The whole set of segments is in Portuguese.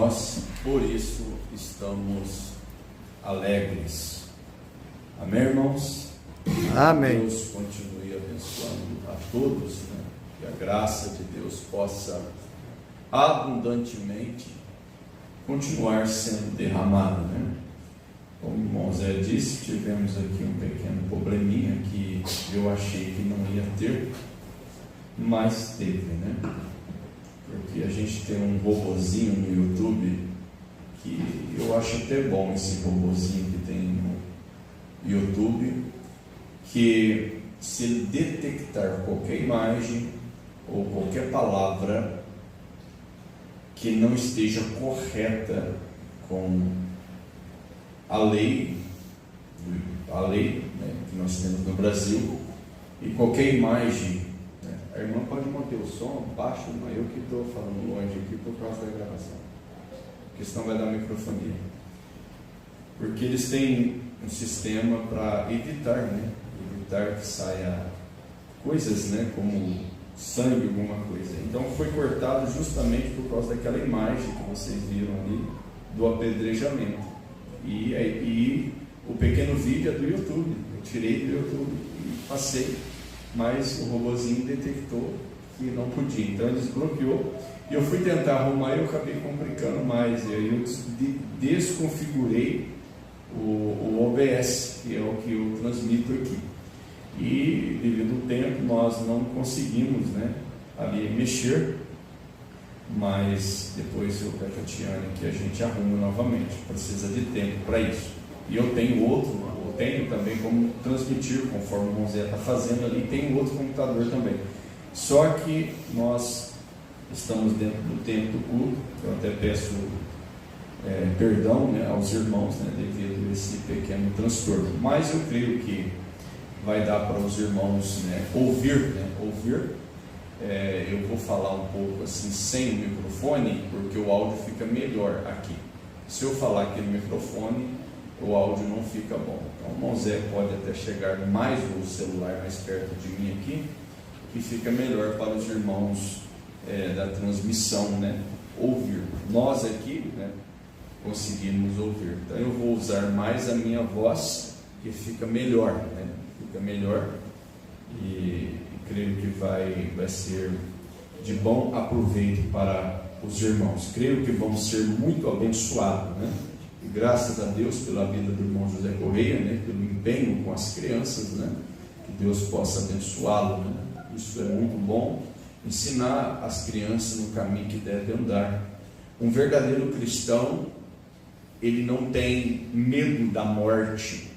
nós, por isso, estamos alegres. Amém, irmãos? Amém. Deus continue abençoando a todos, né? Que a graça de Deus possa abundantemente continuar sendo derramada, né? Como o irmão Zé disse, tivemos aqui um pequeno probleminha que eu achei que não ia ter, mas teve, né? Porque a gente tem um robozinho no YouTube que eu acho até bom, esse robozinho que tem no YouTube, que se ele detectar qualquer imagem ou qualquer palavra que não esteja correta com a lei, né, que nós temos no Brasil, e qualquer imagem, né, a irmã pode manter o som baixo, mas eu que estou falando longe aqui por causa da gravação, porque senão vai dar microfonia, porque eles têm um sistema para evitar que saia coisas, né, como sangue, alguma coisa. Então foi cortado justamente por causa daquela imagem que vocês viram ali do apedrejamento. E o pequeno vídeo é do YouTube, eu tirei do YouTube e passei, mas o robozinho detectou que não podia, então ele desbloqueou, e eu fui tentar arrumar e eu acabei complicando mais, e aí eu desconfigurei o OBS, que é o que eu transmito aqui, e devido ao tempo nós não conseguimos, né, ali mexer, mas depois eu peço a Tiane que a gente arruma novamente, precisa de tempo para isso. E eu tenho também como transmitir, conforme o irmão Zé está fazendo ali, tem outro computador também. Só que nós estamos dentro do tempo do culto, eu até peço perdão, né, aos irmãos, né, devido a esse pequeno transtorno, mas eu creio que vai dar para os irmãos, né, ouvir. Eu vou falar um pouco assim sem o microfone, porque o áudio fica melhor aqui. Se eu falar aqui no microfone, o áudio não fica bom. Então o irmão Zé pode até chegar mais o celular mais perto de mim aqui, que fica melhor para os irmãos da transmissão, né, ouvir. Nós aqui, né, conseguimos ouvir. Então eu vou usar mais a minha voz, que fica melhor, né? Fica melhor, e creio que vai ser de bom aproveito para os irmãos. Creio que vão ser muito abençoados, né? E graças a Deus pela vida do irmão José Correia, né? Pelo empenho com as crianças, né? Que Deus possa abençoá-lo, né? Isso é muito bom, ensinar as crianças no caminho que devem andar. Um verdadeiro cristão, ele não tem medo da morte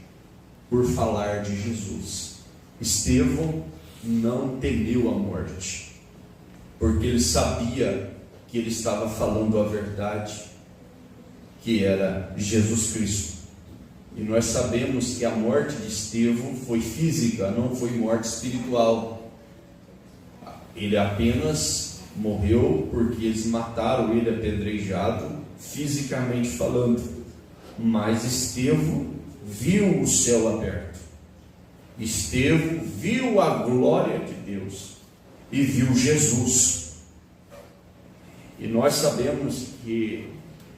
por falar de Jesus. Estevão não temeu a morte, porque ele sabia que ele estava falando a verdade, que era Jesus Cristo. E nós sabemos que a morte de Estevão foi física, não foi morte espiritual. Ele apenas morreu porque eles mataram ele apedrejado, fisicamente falando. Mas Estevão viu o céu aberto. Estevão viu a glória de Deus e viu Jesus. E nós sabemos que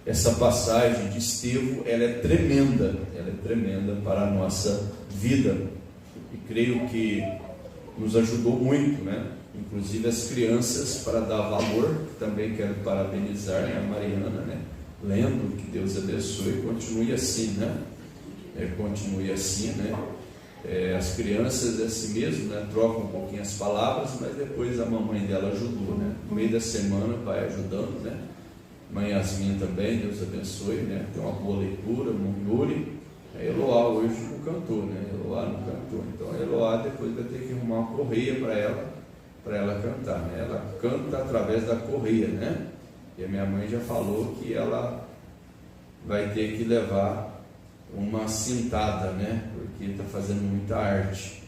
essa passagem de Estevão, ela é tremenda para a nossa vida, e creio que nos ajudou muito, né? Inclusive as crianças, para dar valor. Também quero parabenizar a Mariana, né? Lendo, que Deus abençoe, continue assim, né? Continue assim, né? As crianças é assim mesmo, né? Trocam um pouquinho as palavras, mas depois a mamãe dela ajudou, né? No meio da semana vai ajudando, né? Mãe Yasmin também, Deus abençoe, né? Tem uma boa leitura, o Yuri. A Eloá hoje não cantou, né? Eloá não cantou, então a Eloá depois vai ter que arrumar uma correia para ela cantar, né? Ela canta através da correia, né? E a minha mãe já falou que ela vai ter que levar uma cintada, né? Porque está fazendo muita arte.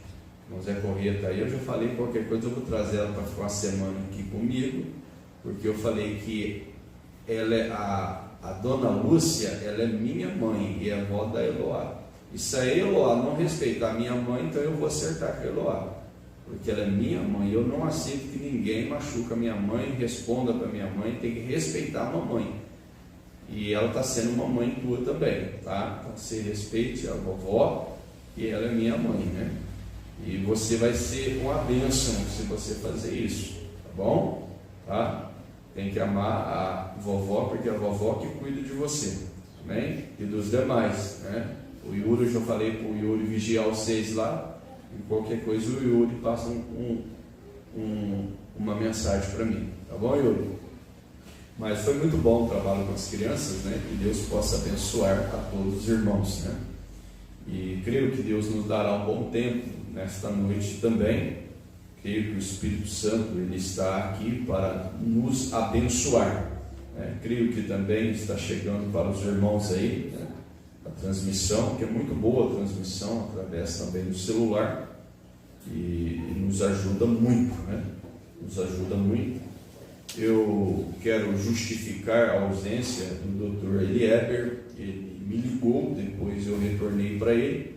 O Zé Correia está aí. Eu já falei, qualquer coisa eu vou trazer ela para ficar uma semana aqui comigo, porque eu falei que ela é a dona Lúcia, ela é minha mãe e é avó da Eloá. E se a Eloá não respeitar a minha mãe, então eu vou acertar com a Eloá, porque ela é minha mãe. Eu não aceito que ninguém machuque a minha mãe, responda para minha mãe, tem que respeitar a mamãe. E ela está sendo uma mãe tua também, tá? Então você respeite a vovó e ela é minha mãe, né? E você vai ser uma bênção se você fazer isso, tá bom? Tá? Tem que amar a vovó, porque é a vovó que cuida de você, amém? E dos demais, né? O Yuri, eu já falei para o Yuri vigiar vocês lá, e qualquer coisa o Yuri passa uma mensagem para mim, tá bom, Yuri? Mas foi muito bom o trabalho com as crianças, né? Que Deus possa abençoar a todos os irmãos, né? E creio que Deus nos dará um bom tempo nesta noite também. Creio que o Espírito Santo ele está aqui para nos abençoar, né? Creio que também está chegando para os irmãos aí, né, a transmissão, que é muito boa a transmissão, através também do celular, e nos ajuda muito, né? Nos ajuda muito. Eu quero justificar a ausência do Dr. Elieber. Ele me ligou, depois eu retornei para ele.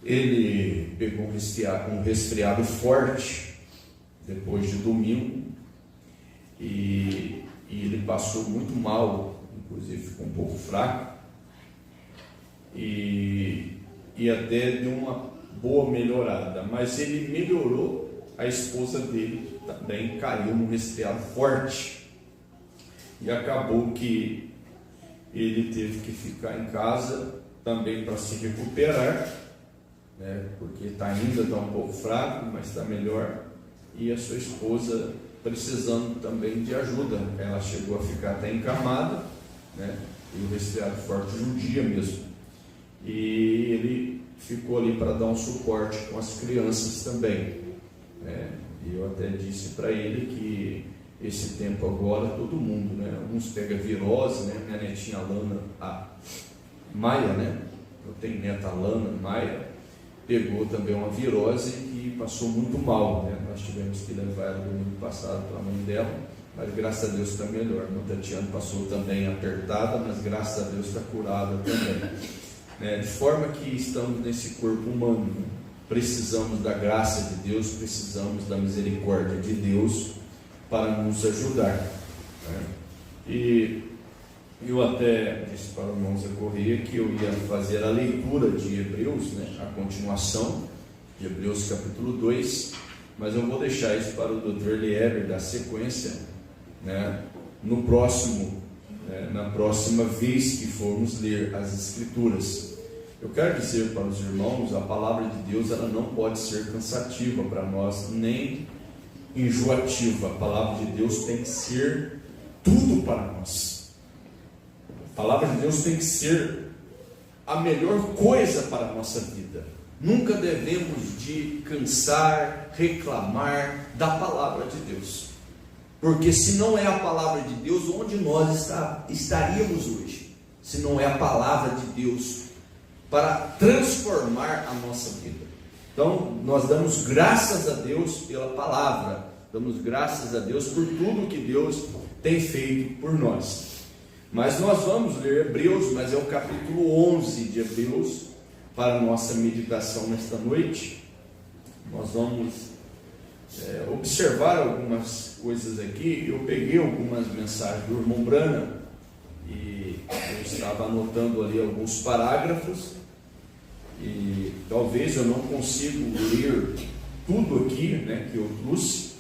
Ele pegou um resfriado forte depois de domingo e ele passou muito mal, inclusive ficou um pouco fraco e até deu uma boa melhorada, mas ele melhorou. A esposa dele também caiu num resfriado forte e acabou que ele teve que ficar em casa também para se recuperar, né? Porque ainda está um pouco fraco, mas está melhor. E a sua esposa precisando também de ajuda. Ela chegou a ficar até encamada, né? E o resfriado forte de um dia mesmo. E ele ficou ali para dar um suporte com as crianças também. E eu até disse para ele que esse tempo agora todo mundo, né? Alguns pegam virose, né? Minha netinha Alana, a Maia, né? Eu tenho neta Alana, Maia, pegou também uma virose e passou muito mal, né? Nós tivemos que levar ela no domingo passado para a mãe dela, mas graças a Deus está melhor. A Tatiana passou também apertada, mas graças a Deus está curada também, né? De forma que estamos nesse corpo humano, né? Precisamos da graça de Deus, precisamos da misericórdia de Deus para nos ajudar, né? E eu até disse para o irmão Zé Corrêa que eu ia fazer a leitura de Hebreus, né? A continuação de Hebreus capítulo 2, mas eu vou deixar isso para o Dr. Elieber dar sequência, né? No próximo, né? Na próxima vez que formos ler as Escrituras. Eu quero dizer para os irmãos, a palavra de Deus ela não pode ser cansativa para nós, nem enjoativa. A palavra de Deus tem que ser tudo para nós. A palavra de Deus tem que ser a melhor coisa para a nossa vida. Nunca devemos de cansar, reclamar da palavra de Deus, porque se não é a palavra de Deus, onde nós estaríamos hoje? Se não é a palavra de Deus para transformar a nossa vida. Então, nós damos graças a Deus pela palavra, damos graças a Deus por tudo que Deus tem feito por nós. Mas nós vamos ler Hebreus, mas é o capítulo 11 de Hebreus, para a nossa meditação nesta noite. Nós vamos observar algumas coisas aqui. Eu peguei algumas mensagens do irmão Brana, e eu estava anotando ali alguns parágrafos, e talvez eu não consiga ler tudo aqui, né, que eu trouxe,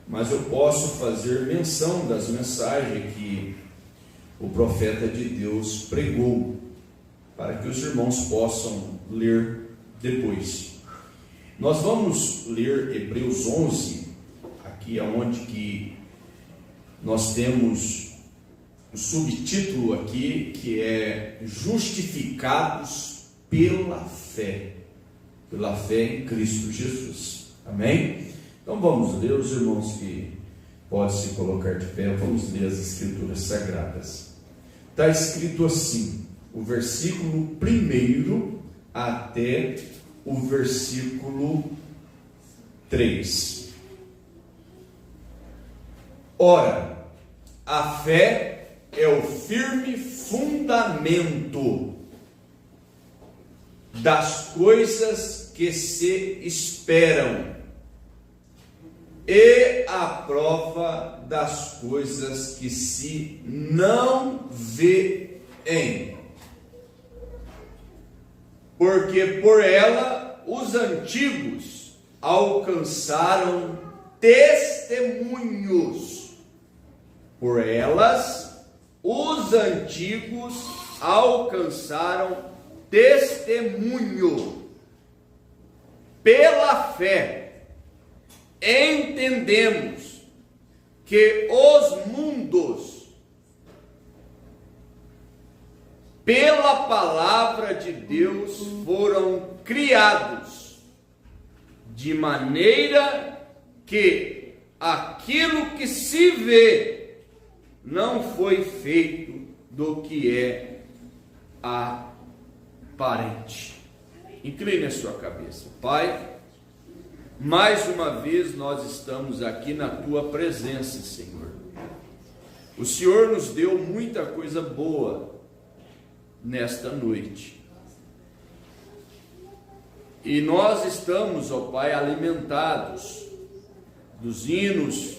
mas eu posso fazer menção das mensagens que o profeta de Deus pregou, para que os irmãos possam ler depois. Nós vamos ler Hebreus 11, aqui aonde que nós temos o subtítulo aqui, que é justificados pela fé em Cristo Jesus, amém? Então vamos ler, os irmãos que podem se colocar de pé, vamos ler as Escrituras Sagradas. Está escrito assim, o versículo 1 até o versículo 3. Ora, a fé é o firme fundamento das coisas que se esperam, e a prova das coisas que se não veem. Porque por ela os antigos alcançaram testemunhos. Por elas os antigos alcançaram testemunho. Pela fé, entendemos que os mundos, pela palavra de Deus, foram criados, de maneira que aquilo que se vê não foi feito do que é aparente. Incline a sua cabeça. Pai, mais uma vez nós estamos aqui na Tua presença, Senhor. O Senhor nos deu muita coisa boa nesta noite. E nós estamos, ó Pai, alimentados dos hinos,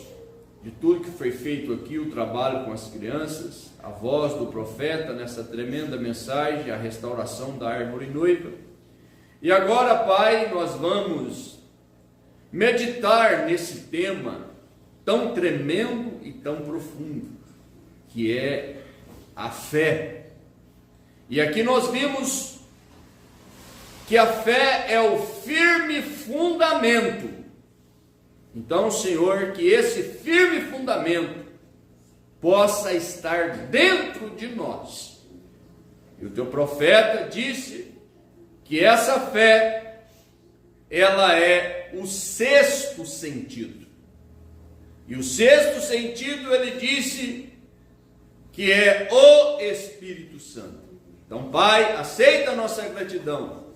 de tudo que foi feito aqui, o trabalho com as crianças, a voz do profeta nessa tremenda mensagem, a restauração da árvore noiva. E agora, Pai, nós vamos meditar nesse tema tão tremendo e tão profundo, que é a fé. E aqui nós vimos que a fé é o firme fundamento. Então, Senhor, que esse firme fundamento possa estar dentro de nós. E o Teu profeta disse que essa fé, ela é o sexto sentido. E o sexto sentido, ele disse que é o Espírito Santo. Então, Pai, aceita a nossa gratidão.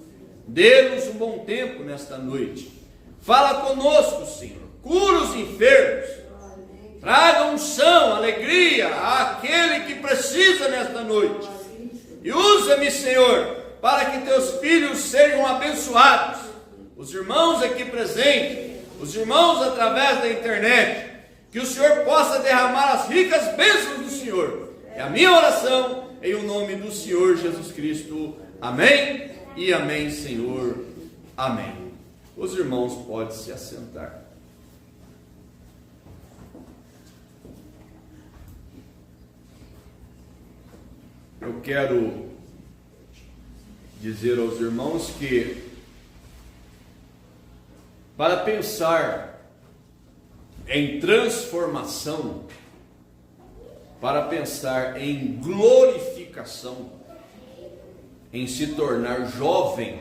Dê-nos um bom tempo nesta noite. Fala conosco, Senhor. Cura os enfermos. Traga unção, alegria àquele que precisa nesta noite. E usa-me, Senhor, para que Teus filhos sejam abençoados. Os irmãos aqui presentes, os irmãos através da internet, que o Senhor possa derramar as ricas bênçãos do Senhor. É a minha oração, em o nome do Senhor Jesus Cristo. Amém e amém, Senhor. Amém. Os irmãos podem se assentar. Eu quero dizer aos irmãos que, para pensar em transformação, para pensar em glorificação, em se tornar jovem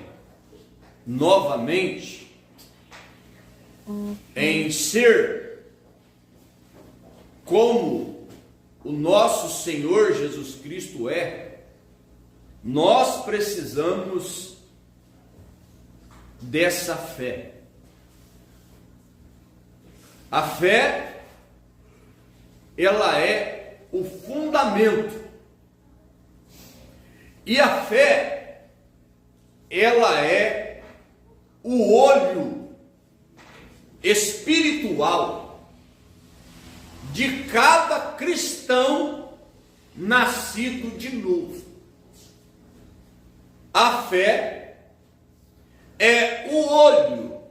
novamente, em ser como o nosso Senhor Jesus Cristo é, nós precisamos dessa fé. A fé, ela é o fundamento. E a fé, ela é o olho espiritual de cada cristão nascido de novo. A fé é o olho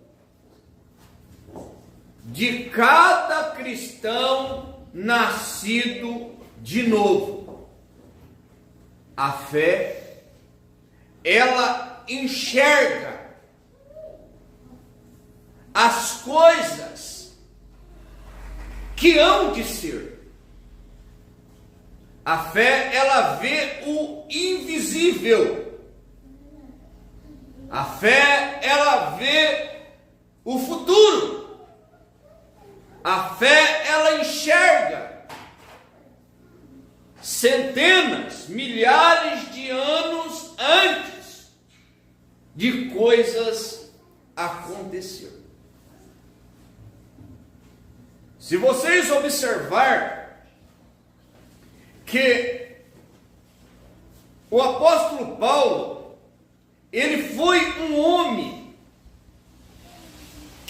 de cada cristão nascido de novo. A fé, ela enxerga as coisas que hão de ser. A fé, ela vê o invisível. A fé, ela vê o futuro. A fé, ela enxerga centenas, milhares de anos antes de coisas acontecer. Se vocês observar que o apóstolo Paulo, ele foi um homem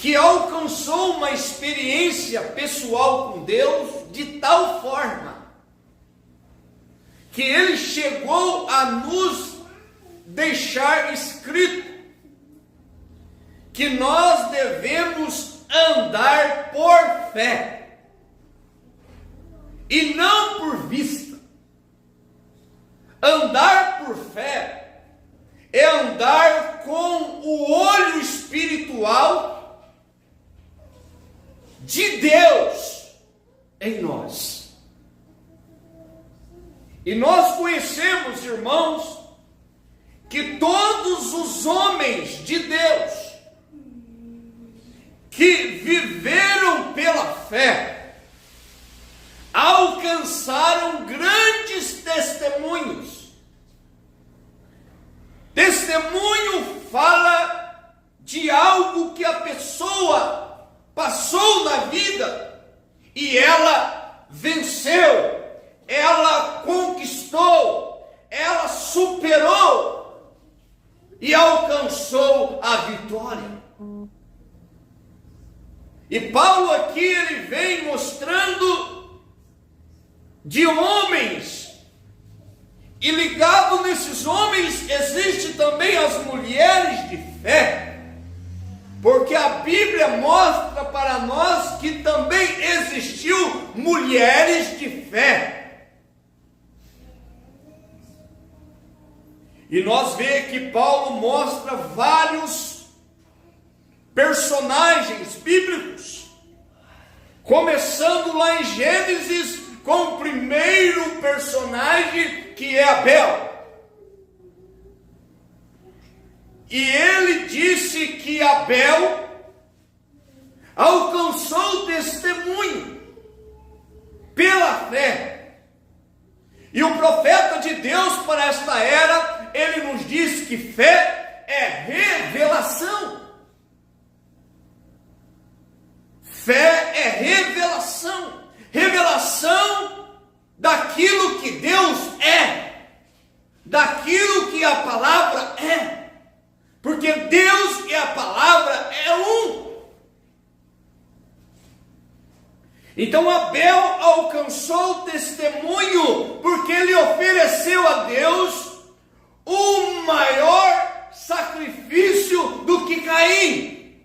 que alcançou uma experiência pessoal com Deus de tal forma que ele chegou a nos deixar escrito que nós devemos andar por fé e não por vista. Andar por fé é andar com o olho espiritual de Deus em nós. E nós conhecemos, irmãos, que todos os homens de Deus que viveram pela fé alcançaram grandes testemunhos. Testemunho fala de algo que a pessoa passou na vida e ela venceu, ela conquistou, ela superou e alcançou a vitória. E Paulo aqui ele vem mostrando de homens, e ligado nesses homens existe também as mulheres de fé, porque a Bíblia mostra para nós que também existiu mulheres de fé. E nós vemos que Paulo mostra vários personagens bíblicos, começando lá em Gênesis com o primeiro personagem, que é Abel. E ele disse que Abel alcançou testemunho pela fé. E o profeta de Deus para esta era, ele nos diz que fé é revelação. Fé é revelação. Revelação daquilo que Deus é, daquilo que a palavra é, porque Deus e a palavra é um. Então Abel alcançou testemunho, porque ele ofereceu a Deus um maior sacrifício do que Caim.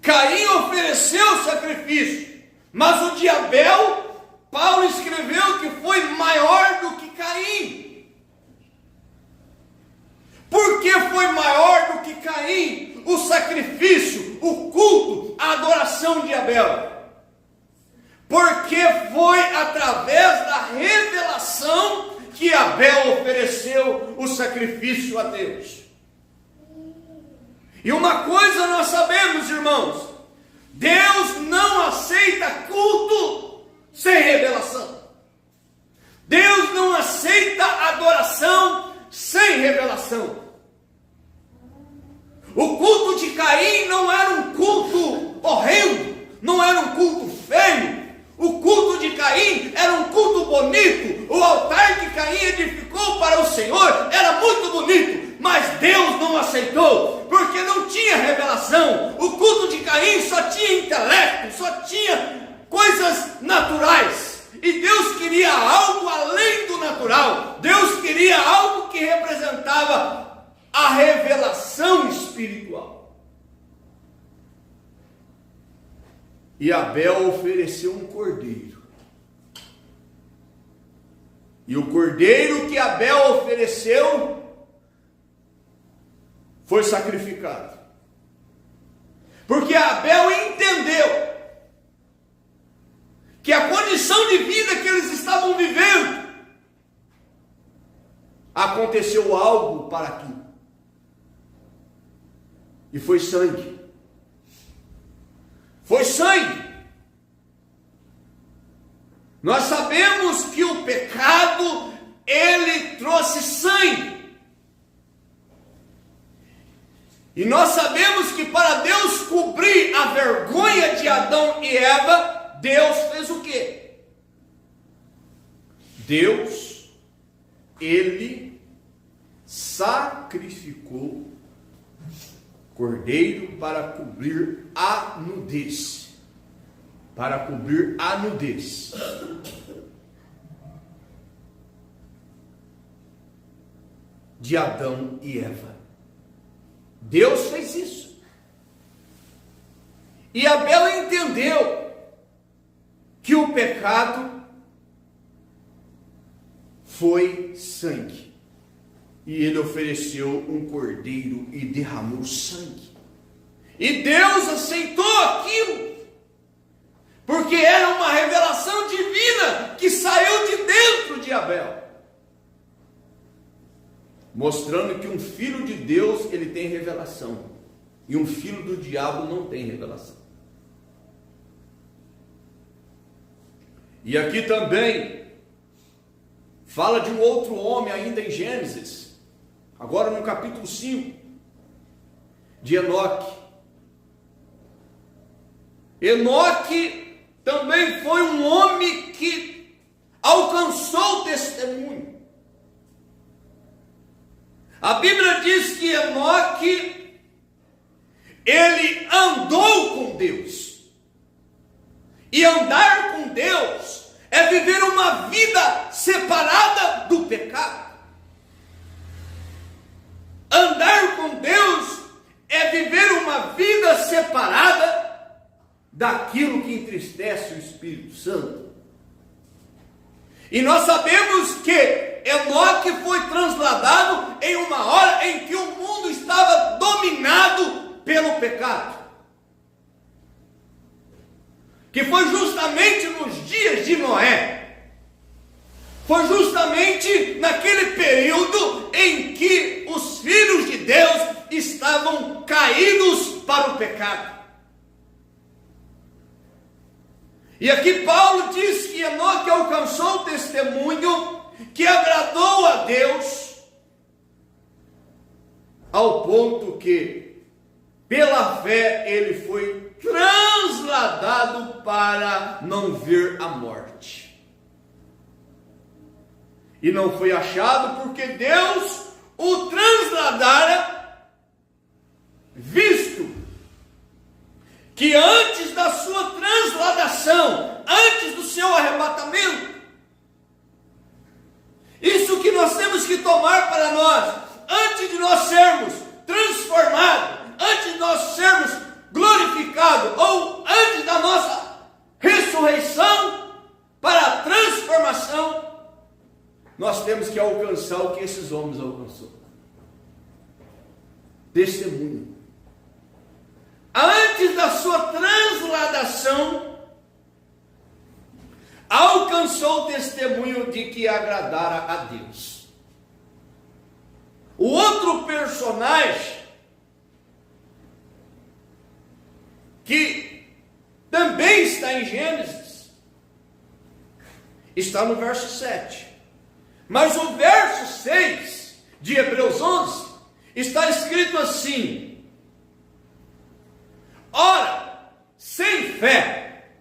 Caim ofereceu sacrifício, mas o de Abel, Paulo escreveu que foi maior do que Caim. Por que foi maior do que Caim o sacrifício, o culto, a adoração de Abel? Porque foi através da revelação que Abel ofereceu o sacrifício a Deus. E uma coisa nós sabemos, irmãos, Deus não aceita culto sem revelação. Deus não aceita adoração sem revelação. O culto de Caim não era um culto horrendo, não era um culto feio. O culto de Caim era um culto bonito. O altar que Caim edificou para o Senhor era muito bonito, mas Deus não aceitou, porque não tinha revelação. O culto de Caim só tinha intelecto, só tinha coisas naturais. E Deus queria algo além do natural. Deus queria algo que representava a revelação espiritual. E Abel ofereceu um cordeiro. E o cordeiro que Abel ofereceu foi sacrificado. Porque Abel entendeu que a condição de vida que eles estavam vivendo, aconteceu algo para aquilo. E foi sangue. Foi sangue. Nós sabemos que o pecado, ele trouxe sangue. E nós sabemos que para Deus cobrir a vergonha de Adão e Eva, Deus fez o quê? Deus, ele sacrificou Cordeiro para cobrir a nudez. Para cobrir a nudez. De Adão e Eva. Deus fez isso. E Abel entendeu que o pecado foi sangue. E ele ofereceu um cordeiro e derramou sangue. E Deus aceitou aquilo, porque era uma revelação divina que saiu de dentro de Abel, mostrando que um filho de Deus, ele tem revelação, e um filho do diabo não tem revelação. E aqui também fala de um outro homem ainda em Gênesis, agora no capítulo 5, de Enoque. Enoque também foi um homem que alcançou o testemunho. A Bíblia diz que Enoque, ele andou com Deus. E andar com Deus é viver uma vida separada do pecado. Andar com Deus é viver uma vida separada daquilo que entristece o Espírito Santo. E nós sabemos que Enoque foi transladado em uma hora em que o mundo estava dominado pelo pecado. Que foi justamente nos dias de Noé. Foi justamente naquele período em que os filhos de Deus estavam caídos para o pecado. E aqui Paulo diz que Enoque alcançou o testemunho que agradou a Deus, ao ponto que, pela fé, ele foi transladado para não ver a morte. E não foi achado porque Deus o transladara, visto que antes da sua transladação, antes do seu arrebatamento, isso que nós temos que tomar para nós, antes de nós sermos transformados, antes de nós sermos glorificados, ou antes da nossa ressurreição para a transformação, nós temos que alcançar o que esses homens alcançou. Testemunho. Antes da sua transladação, alcançou o testemunho de que agradara a Deus. O outro personagem que também está em Gênesis está no verso 7. Mas o verso 6 de Hebreus 11 está escrito assim: ora, sem fé,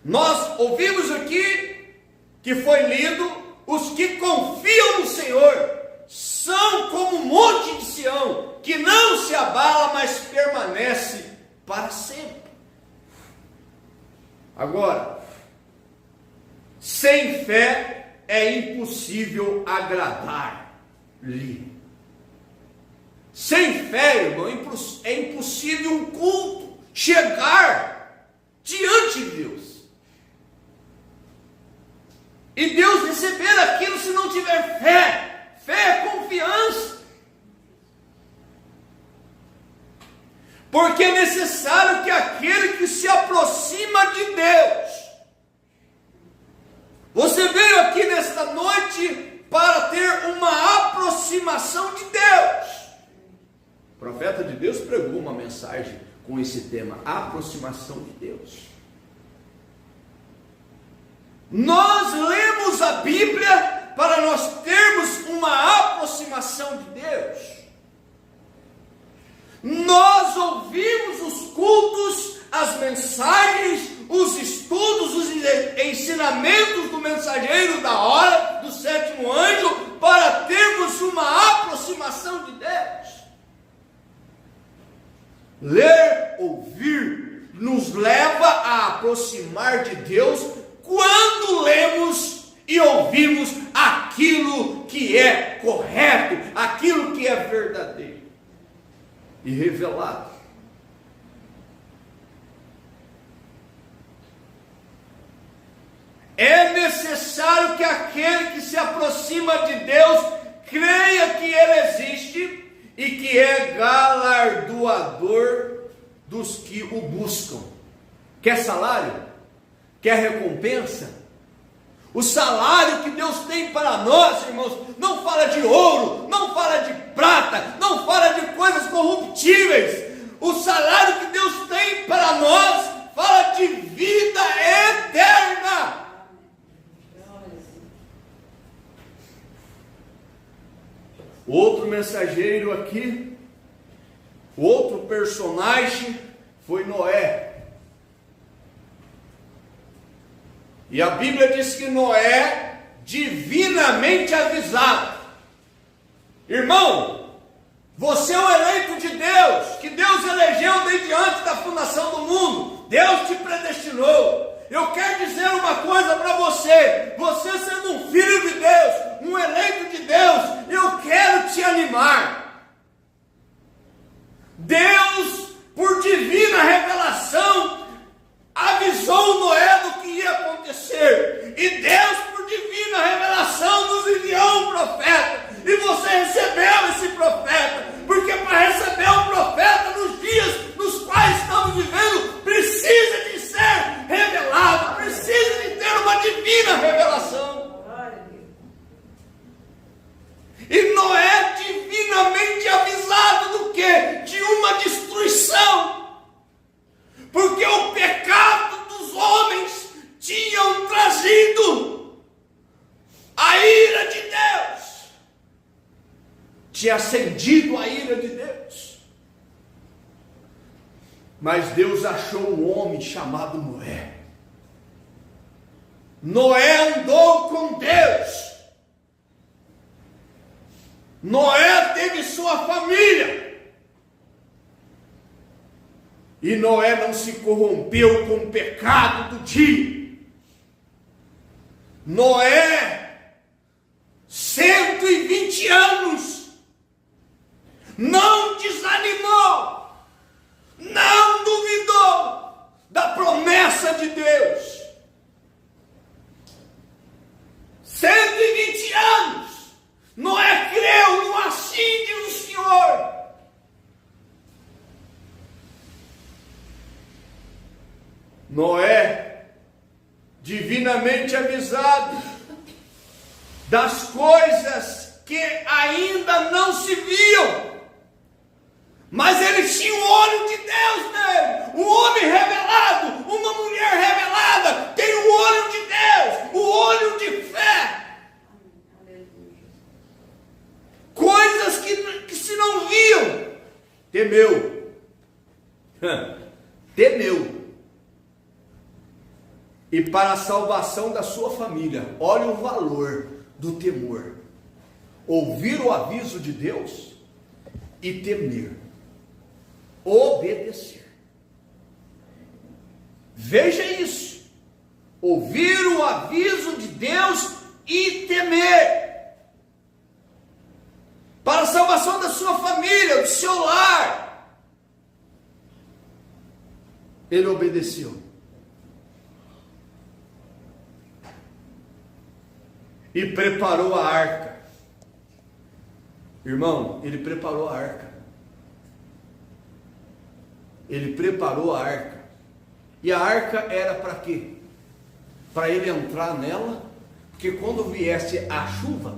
nós ouvimos aqui que foi lido, os que confiam no Senhor são como o monte de Sião, que não se abala, mas permanece para sempre. Agora, sem fé é impossível agradar-lhe. Sem fé, irmão, é impossível um culto chegar diante de Deus. E Deus receber aquilo se não tiver fé. Fé é confiança. Porque é necessário que aquele que se aproxima de Deus. Você veio aqui nesta noite para ter uma aproximação de Deus. O profeta de Deus pregou uma mensagem com esse tema, aproximação de Deus. Nós lemos a Bíblia para nós termos uma aproximação de Deus. Nós ouvimos os cultos, as mensagens, os estudos, os ensinamentos do mensageiro da hora, do sétimo anjo, para termos uma aproximação de Deus. Ler, ouvir, nos leva a aproximar de Deus quando lemos e ouvimos aquilo que é correto, aquilo que é verdadeiro e revelado. É necessário que aquele que se aproxima de Deus creia que Ele existe e que é galardoador dos que o buscam. Quer salário? Quer recompensa? O salário que Deus tem para nós, irmãos, não fala de ouro, não fala de prata, não fala de coisas corruptíveis. O salário que Deus tem para nós fala de vida eterna. Outro mensageiro aqui, outro personagem foi Noé. E a Bíblia diz que Noé, divinamente avisado. Irmão, você é o eleito de Deus, que Deus elegeu desde antes da fundação do mundo. Deus te predestinou. Eu quero dizer uma coisa para você. Você sendo um filho de Deus, um eleito de Deus, eu quero te animar. Deus, por divina revelação, avisou Noé do que ia acontecer. E Deus, por divina revelação, nos enviou um profeta. E você recebeu esse profeta. Porque para receber um profeta nos dias nos quais estamos vivendo, precisa de ser revelado, precisa de ter uma divina revelação. E Noé divinamente avisado do quê? De uma destruição. Porque o pecado dos homens tinham trazido a ira de Deus. Tinha acendido a ira de Deus. Mas Deus achou um homem chamado Noé. Noé andou com Deus. Noé teve sua família. E Noé não se corrompeu com o pecado do dia. Noé, 120 anos, não desanimou, não duvidou da promessa de Deus. 120 anos, Noé creu no assim diz o Senhor. Noé, divinamente avisado das coisas que ainda não se viam, mas ele tinha o olho de Deus nele, um homem revelado, uma mulher revelada, tem o olho de Deus, o olho de fé. Coisas que se não viam, temeu. Temeu. E para a salvação da sua família, olha o valor do temor. Ouvir o aviso de Deus e temer. Obedecer. Veja isso. Ouvir o aviso de Deus e temer. Para a salvação da sua família, do seu lar. Ele obedeceu. E preparou a arca. Irmão, ele preparou a arca. Ele preparou a arca. E a arca era para quê? Para ele entrar nela, porque quando viesse a chuva,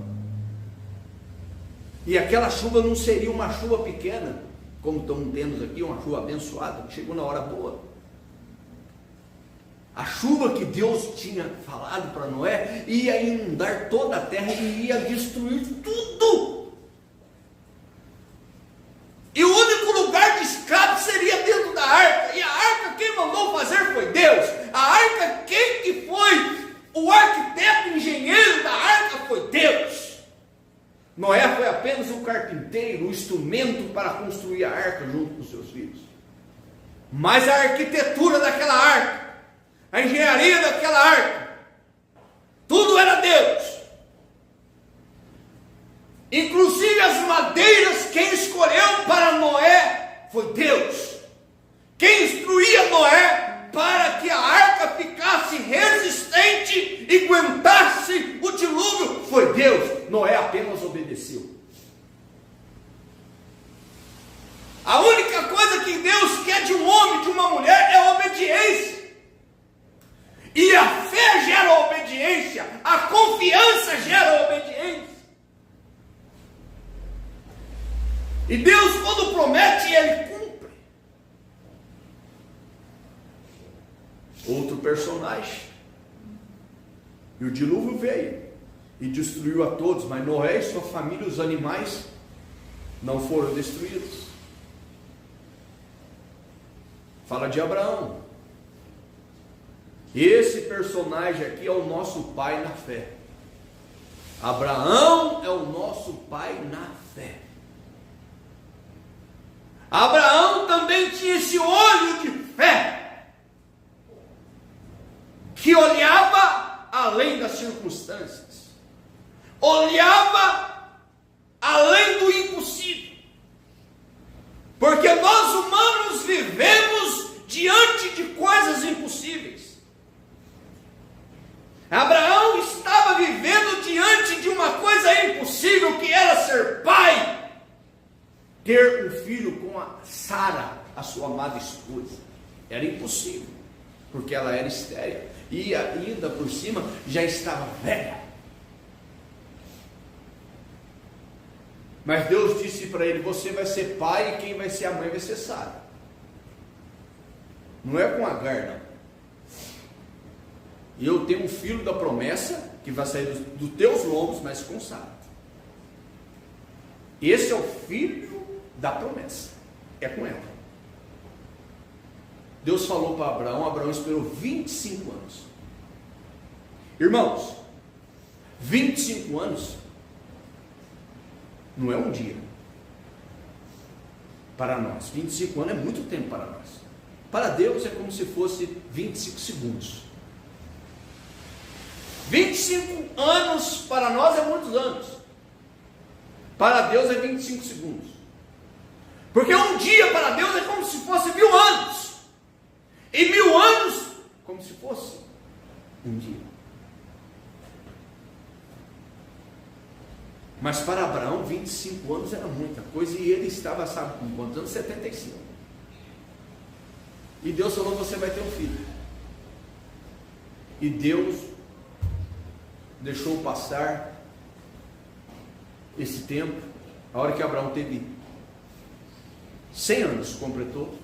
e aquela chuva não seria uma chuva pequena, como estamos tendo aqui, uma chuva abençoada, que chegou na hora boa. A chuva que Deus tinha falado para Noé ia inundar toda a terra e ia destruir tudo. E o único lugar de escape seria dentro da arca. E a arca quem mandou fazer foi Deus. A arca quem que foi? O arquiteto, engenheiro da arca foi Deus. Noé foi apenas um carpinteiro, um instrumento para construir a arca junto com seus filhos. Mas a arquitetura daquela arca, a engenharia daquela arca, tudo era Deus. Inclusive as madeiras, quem escolheu para Noé foi Deus. Quem instruía Noé para que a arca ficasse resistente e aguentasse o dilúvio foi Deus. Noé apenas obedeceu. A única coisa que Deus quer de um homem, de uma mulher, é a obediência. E a fé gera obediência, a confiança gera obediência. E Deus, quando promete, Ele cumpre. Outro personagem. E o dilúvio veio e destruiu a todos, mas Noé e sua família, os animais, não foram destruídos. Fala de Abraão. Esse personagem aqui é o nosso pai na fé. Abraão é o nosso pai na fé. Abraão também tinha esse olho de fé, que olhava além das circunstâncias, olhava além do impossível, porque nós humanos vivemos diante de coisas impossíveis. Abraão estava vivendo diante de uma coisa impossível, que era ser pai, ter um filho com a Sara, a sua amada esposa. Era impossível, porque ela era estéril e ainda por cima já estava velha. Mas Deus disse para ele: você vai ser pai e quem vai ser a mãe vai ser Sara. Não é com Agar, não. E eu tenho um filho da promessa que vai sair dos teus lombos, mas com Sara. Esse é o filho da promessa, é com ela. Deus falou para Abraão, Abraão esperou 25 anos. Irmãos, 25 anos não é um dia para nós. 25 anos é muito tempo para nós. Para Deus é como se fosse 25 segundos. 25 anos para nós é muitos anos. Para Deus é 25 segundos. Porque um dia para Deus é como se fosse 1000 anos. E 1000 anos como se fosse um dia. Mas para Abraão 25 anos era muita coisa. E ele estava, sabe com quantos anos? 75. E Deus falou: você vai ter um filho. E Deus deixou passar esse tempo. A hora que Abraão teve 100 anos, completou.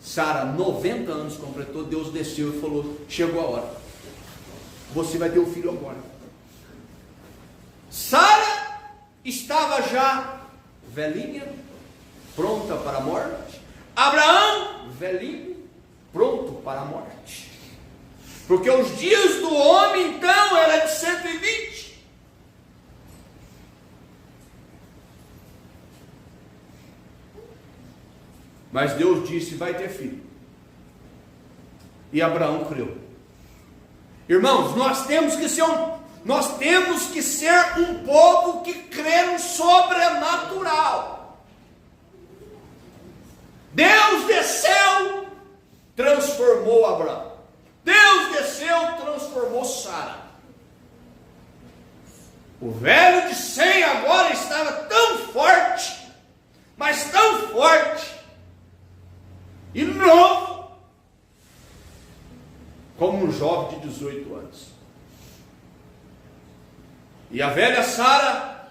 Sara 90 anos completou. Deus desceu e falou: chegou a hora, você vai ter um filho agora. Sara estava já velhinha, pronta para a morte. Abraão, velhinho, pronto para a morte. Porque os dias do homem então era de 120. Mas Deus disse: vai ter filho. E Abraão creu. Irmãos, nós temos que ser um povo que crê no sobrenatural. Deus desceu, transformou Abraão. Deus desceu, transformou Sara. O velho de 100 agora estava tão forte, mas tão forte e novo, como um jovem de 18 anos. E a velha Sara,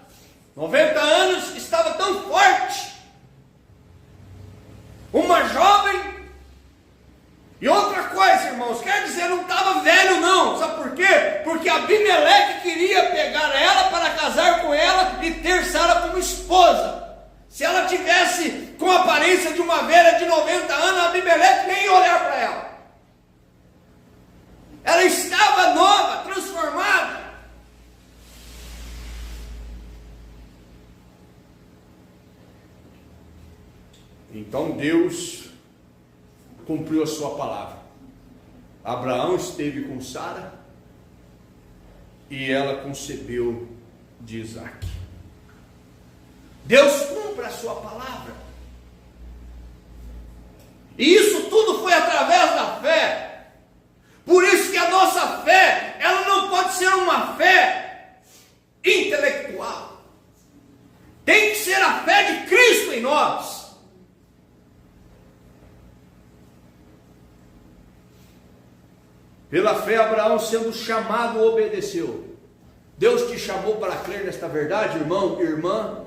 90 anos, estava tão forte, uma jovem. E outra coisa, irmãos, quer dizer, não estava velho não, sabe por quê? Porque Abimeleque queria pegar ela para casar com ela e ter Sara como esposa. Se ela tivesse com a aparência de uma velha de 90 anos, Abimeleque nem ia olhar para ela. Ela estava nova, transformada. Então Deus cumpriu a sua palavra. Abraão esteve com Sara e ela concebeu de Isaac. Deus cumpre a sua palavra. E isso tudo foi através da fé. Por isso que a nossa fé, ela não pode ser uma fé intelectual. Tem que ser a fé de Cristo em nós. Pela fé, Abraão, sendo chamado, obedeceu. Deus te chamou para crer nesta verdade, irmão, irmã?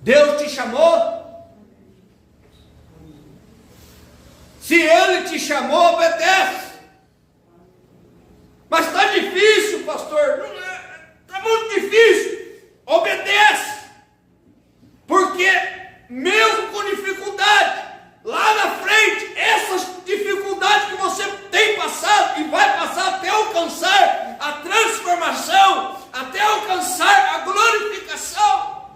Deus te chamou? Se Ele te chamou, obedece. Mas está difícil, pastor. Está muito difícil. Obedece. Porque mesmo com dificuldade, lá na frente, essas dificuldades que você tem passado e vai passar até alcançar a transformação, até alcançar a glorificação,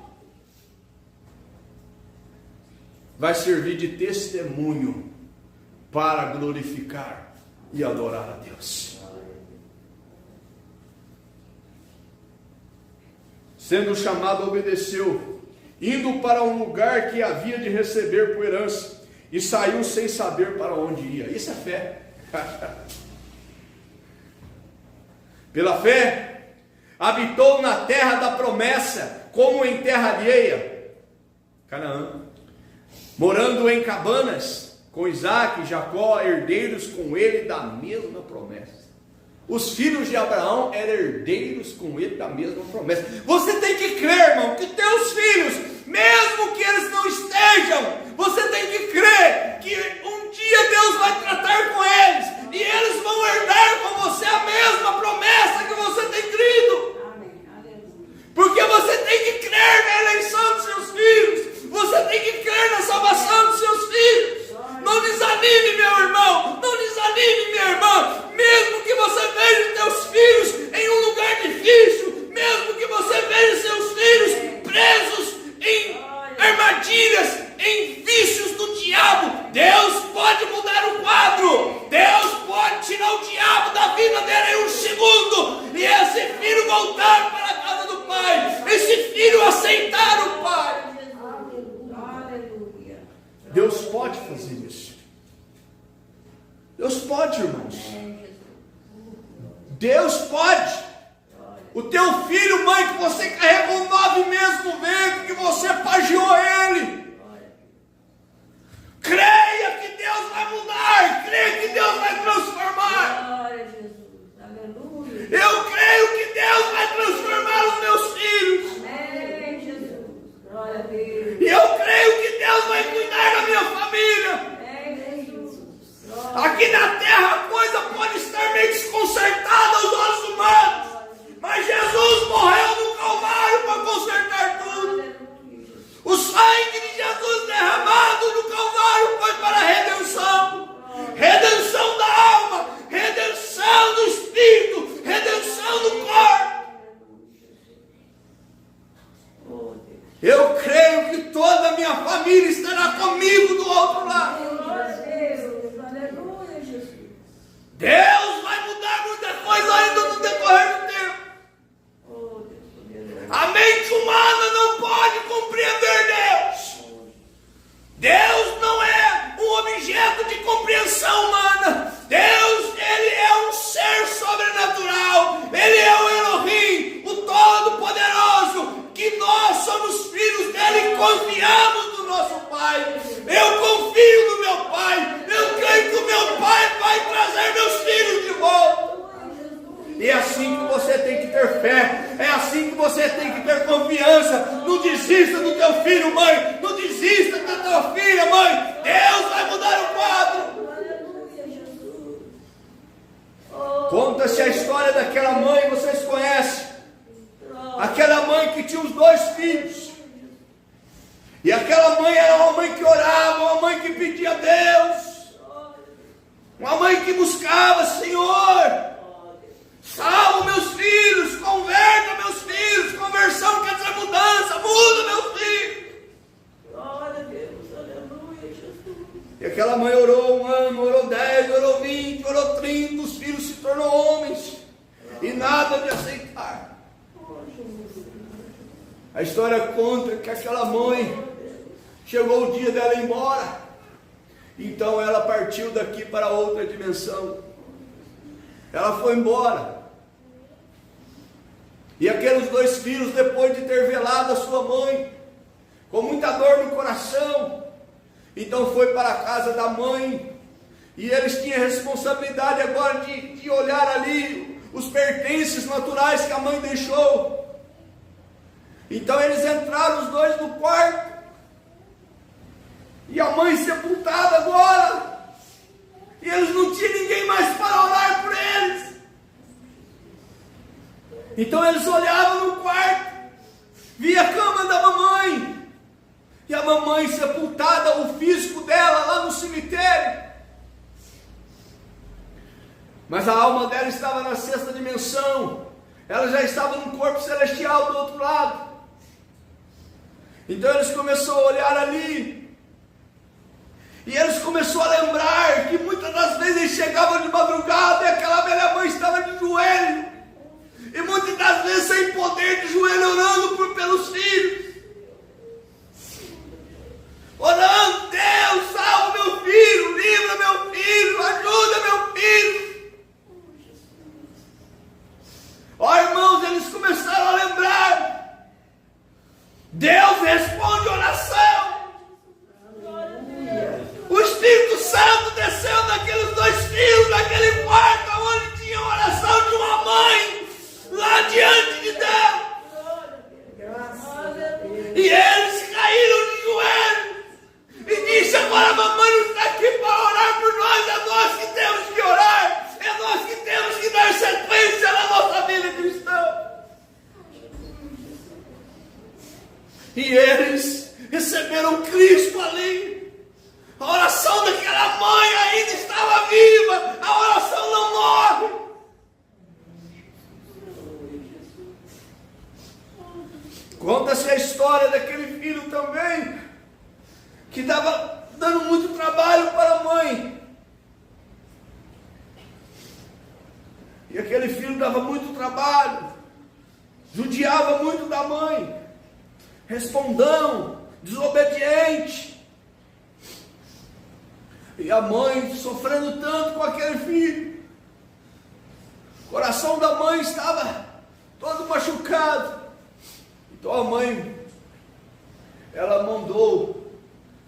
vai servir de testemunho para glorificar e adorar a Deus. Sendo chamado, obedeceu, indo para um lugar que havia de receber por herança, e saiu sem saber para onde ia. Isso é fé. Pela fé, habitou na terra da promessa, como em terra alheia, Canaã, morando em cabanas, com Isaac e Jacó, herdeiros com ele da mesma promessa. Os filhos de Abraão eram herdeiros com ele da mesma promessa. Você tem que crer, irmão, que teus filhos, mesmo que eles não estejam, você tem que crer que um dia Deus vai tratar com eles, e eles vão herdar com você a mesma promessa que você tem crido. Porque você tem que crer na eleição dos seus filhos, você tem que crer na salvação dos seus filhos. Não desanime, meu irmão, não desanime, minha irmã. Mesmo que você veja teus filhos em um lugar difícil, mesmo que você veja seus filhos presos em armadilhas, em vícios do diabo, Deus pode mudar o quadro. Deus pode tirar o diabo da vida dele em um segundo, e esse filho voltar para a casa do pai, esse filho aceitar o pai. Deus pode fazer isso. Deus pode, irmãos. Deus pode. O teu filho, mãe, que você carregou 9 meses no ventre, que você pagiou ele, creia que Deus vai mudar, creia que Deus vai transformar. Eu creio que Deus vai transformar os meus filhos. E eu creio que Deus vai cuidar da minha família. Aqui na terra a coisa pode estar meio desconcertada aos olhos humanos, mas Jesus morreu no Calvário para consertar tudo. O sangue de Jesus derramado no Calvário foi para a redenção. Redenção da alma, redenção do espírito, redenção do corpo. Eu creio que toda a minha família estará comigo do outro lado. Deus vai mudar muita coisa ainda no decorrer do tempo. A mente humana não pode compreender Deus. Deus não é um objeto de compreensão humana. Deus, Ele é um ser sobrenatural. Ele é o Elohim, o Todo-Poderoso, que nós somos filhos dele e confiamos no nosso Pai. Eu confio no meu Pai. Eu creio que o meu Pai vai trazer meus filhos de volta. E é assim que você tem que ter fé. É assim que você tem que ter confiança. Não desista do teu filho, mãe. Não desista da tua filha, mãe. Deus vai mudar o quadro. Conta-se a história daquela mãe, vocês conhecem. Aquela mãe que tinha os 2 filhos. E aquela mãe era uma mãe que orava, uma mãe que pedia a Deus, uma mãe que buscava: Senhor, salva meus filhos, converta meus filhos. Conversão quer dizer mudança, muda meus filhos. E aquela mãe orou 1 ano, e nada de aceitar. A história conta que aquela mãe, chegou o dia dela ir embora, então ela partiu daqui para outra dimensão. Ela foi embora. E aqueles 2 filhos, depois de ter velado a sua mãe, com muita dor no coração, então foi para a casa da mãe, e eles tinham a responsabilidade agora de olhar ali os pertences naturais que a mãe deixou. Então eles entraram os 2 no quarto, e a mãe sepultada agora, e eles não tinham ninguém mais para orar por eles. Então eles olhavam no quarto, via a cama da mamãe, e a mamãe sepultada, o físico dela lá no cemitério, mas a alma dela estava na 6ª dimensão, ela já estava num corpo celestial do outro lado. Então eles começaram a olhar ali, e eles começaram a lembrar que muitas das vezes eles chegavam de madrugada e aquela velha mãe estava de joelho, e muitas das vezes sem poder, de joelho, orando pelos filhos, orando: Deus, salva meu filho, livra meu filho, ajuda meu filho. Ó, irmãos, eles começaram a lembrar: Deus responde oração. O Espírito Santo desceu daqueles 2 filhos, naquele quarto onde tinha a oração de uma mãe, lá diante de Deus. E eles caíram de joelhos e disse: agora a mamãe não está aqui para orar por nós, é nós que temos que orar, é nós que temos que dar sequência na nossa vida cristã. E eles receberam Cristo ali. A oração daquela mãe ainda estava viva, a oração não morre. Conta-se a história daquele filho também, que estava dando muito trabalho para a mãe. E aquele filho dava muito trabalho, judiava muito da mãe, respondão, desobediente. E a mãe sofrendo tanto com aquele filho. O coração da mãe estava todo machucado. Então a mãe, ela mandou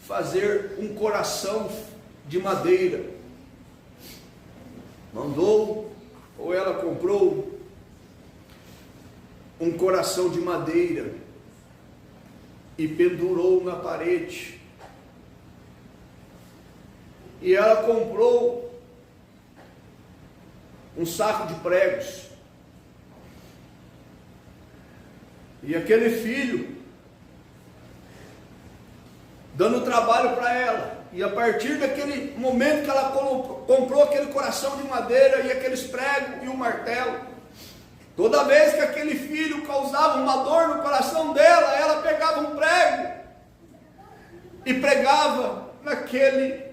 fazer um coração de madeira. Mandou, ou ela comprou um coração de madeira e pendurou na parede. E ela comprou um saco de pregos. E aquele filho, dando trabalho para ela. E a partir daquele momento que ela comprou aquele coração de madeira e aqueles pregos e o martelo, toda vez que aquele filho causava uma dor no coração dela, ela pegava um prego e pregava naquele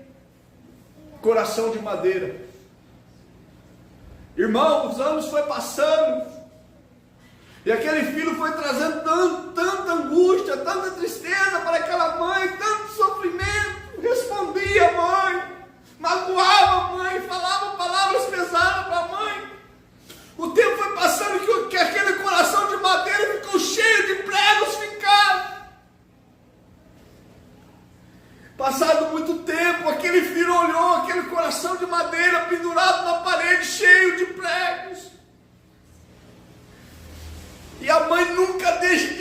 coração de madeira. Irmão, os anos foi passando, e aquele filho foi trazendo tanta angústia, tanta tristeza para aquela mãe, tanto sofrimento. Respondia a mãe, magoava a mãe, falava palavras pesadas para a mãe. O tempo foi passando que aquele coração de madeira ficou cheio de pregos fincados. Passado muito tempo, aquele filho olhou aquele coração de madeira pendurado na parede, cheio de pregos. E a mãe nunca deixa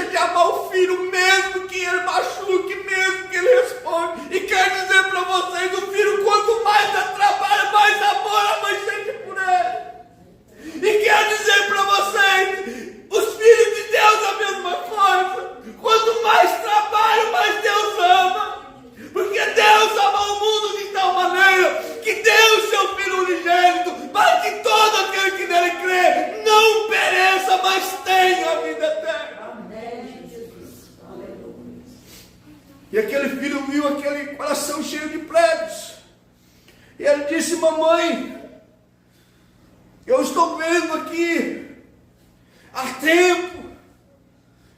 de amar o filho, mesmo que ele machuque, mesmo que ele responde. E quer dizer para vocês, o filho, quanto mais dá trabalho, mais amor a mãe sente por ele. E quer dizer para vocês, os filhos de Deus a mesma coisa. Quanto mais trabalho, mais Deus ama. Porque Deus amou o mundo de tal maneira que deu o seu Filho unigênito, para que todo aquele que nele crê não pereça, mas tenha a vida eterna. Amém, Jesus. Aleluia. E aquele filho viu aquele coração cheio de pregos. E ele disse: mamãe, estou vendo aqui há tempo.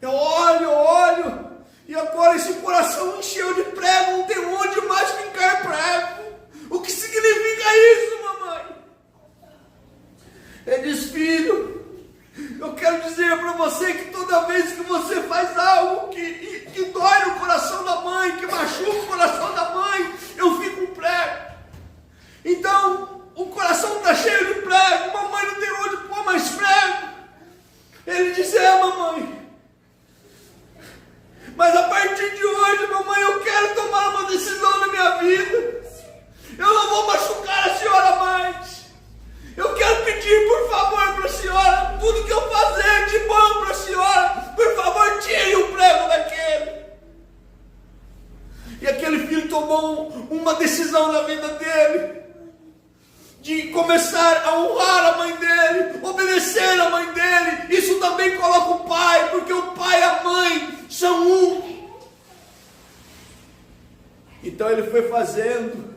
Eu olho, e agora esse coração encheu de prego, não tem onde mais ficar prego. O que significa isso, mamãe? Ele diz: filho, eu quero dizer para você que toda vez que você faz algo que dói no coração da mãe, que machuca o coração da mãe, eu fico prego. Então, o coração está cheio de prego, mamãe não tem onde pôr mais prego. Ele diz: mamãe, mas a partir de hoje, mamãe, eu quero tomar uma decisão na minha vida. Eu não vou machucar a senhora mais. Eu quero pedir, por favor, para a senhora, tudo que eu fazer de bom para a senhora, por favor, tire o prego daquele. E aquele filho tomou uma decisão na vida dele, de começar a honrar a mãe dele, obedecer a mãe dele. Isso também coloca o pai, porque o pai e a mãe são um. Então ele foi fazendo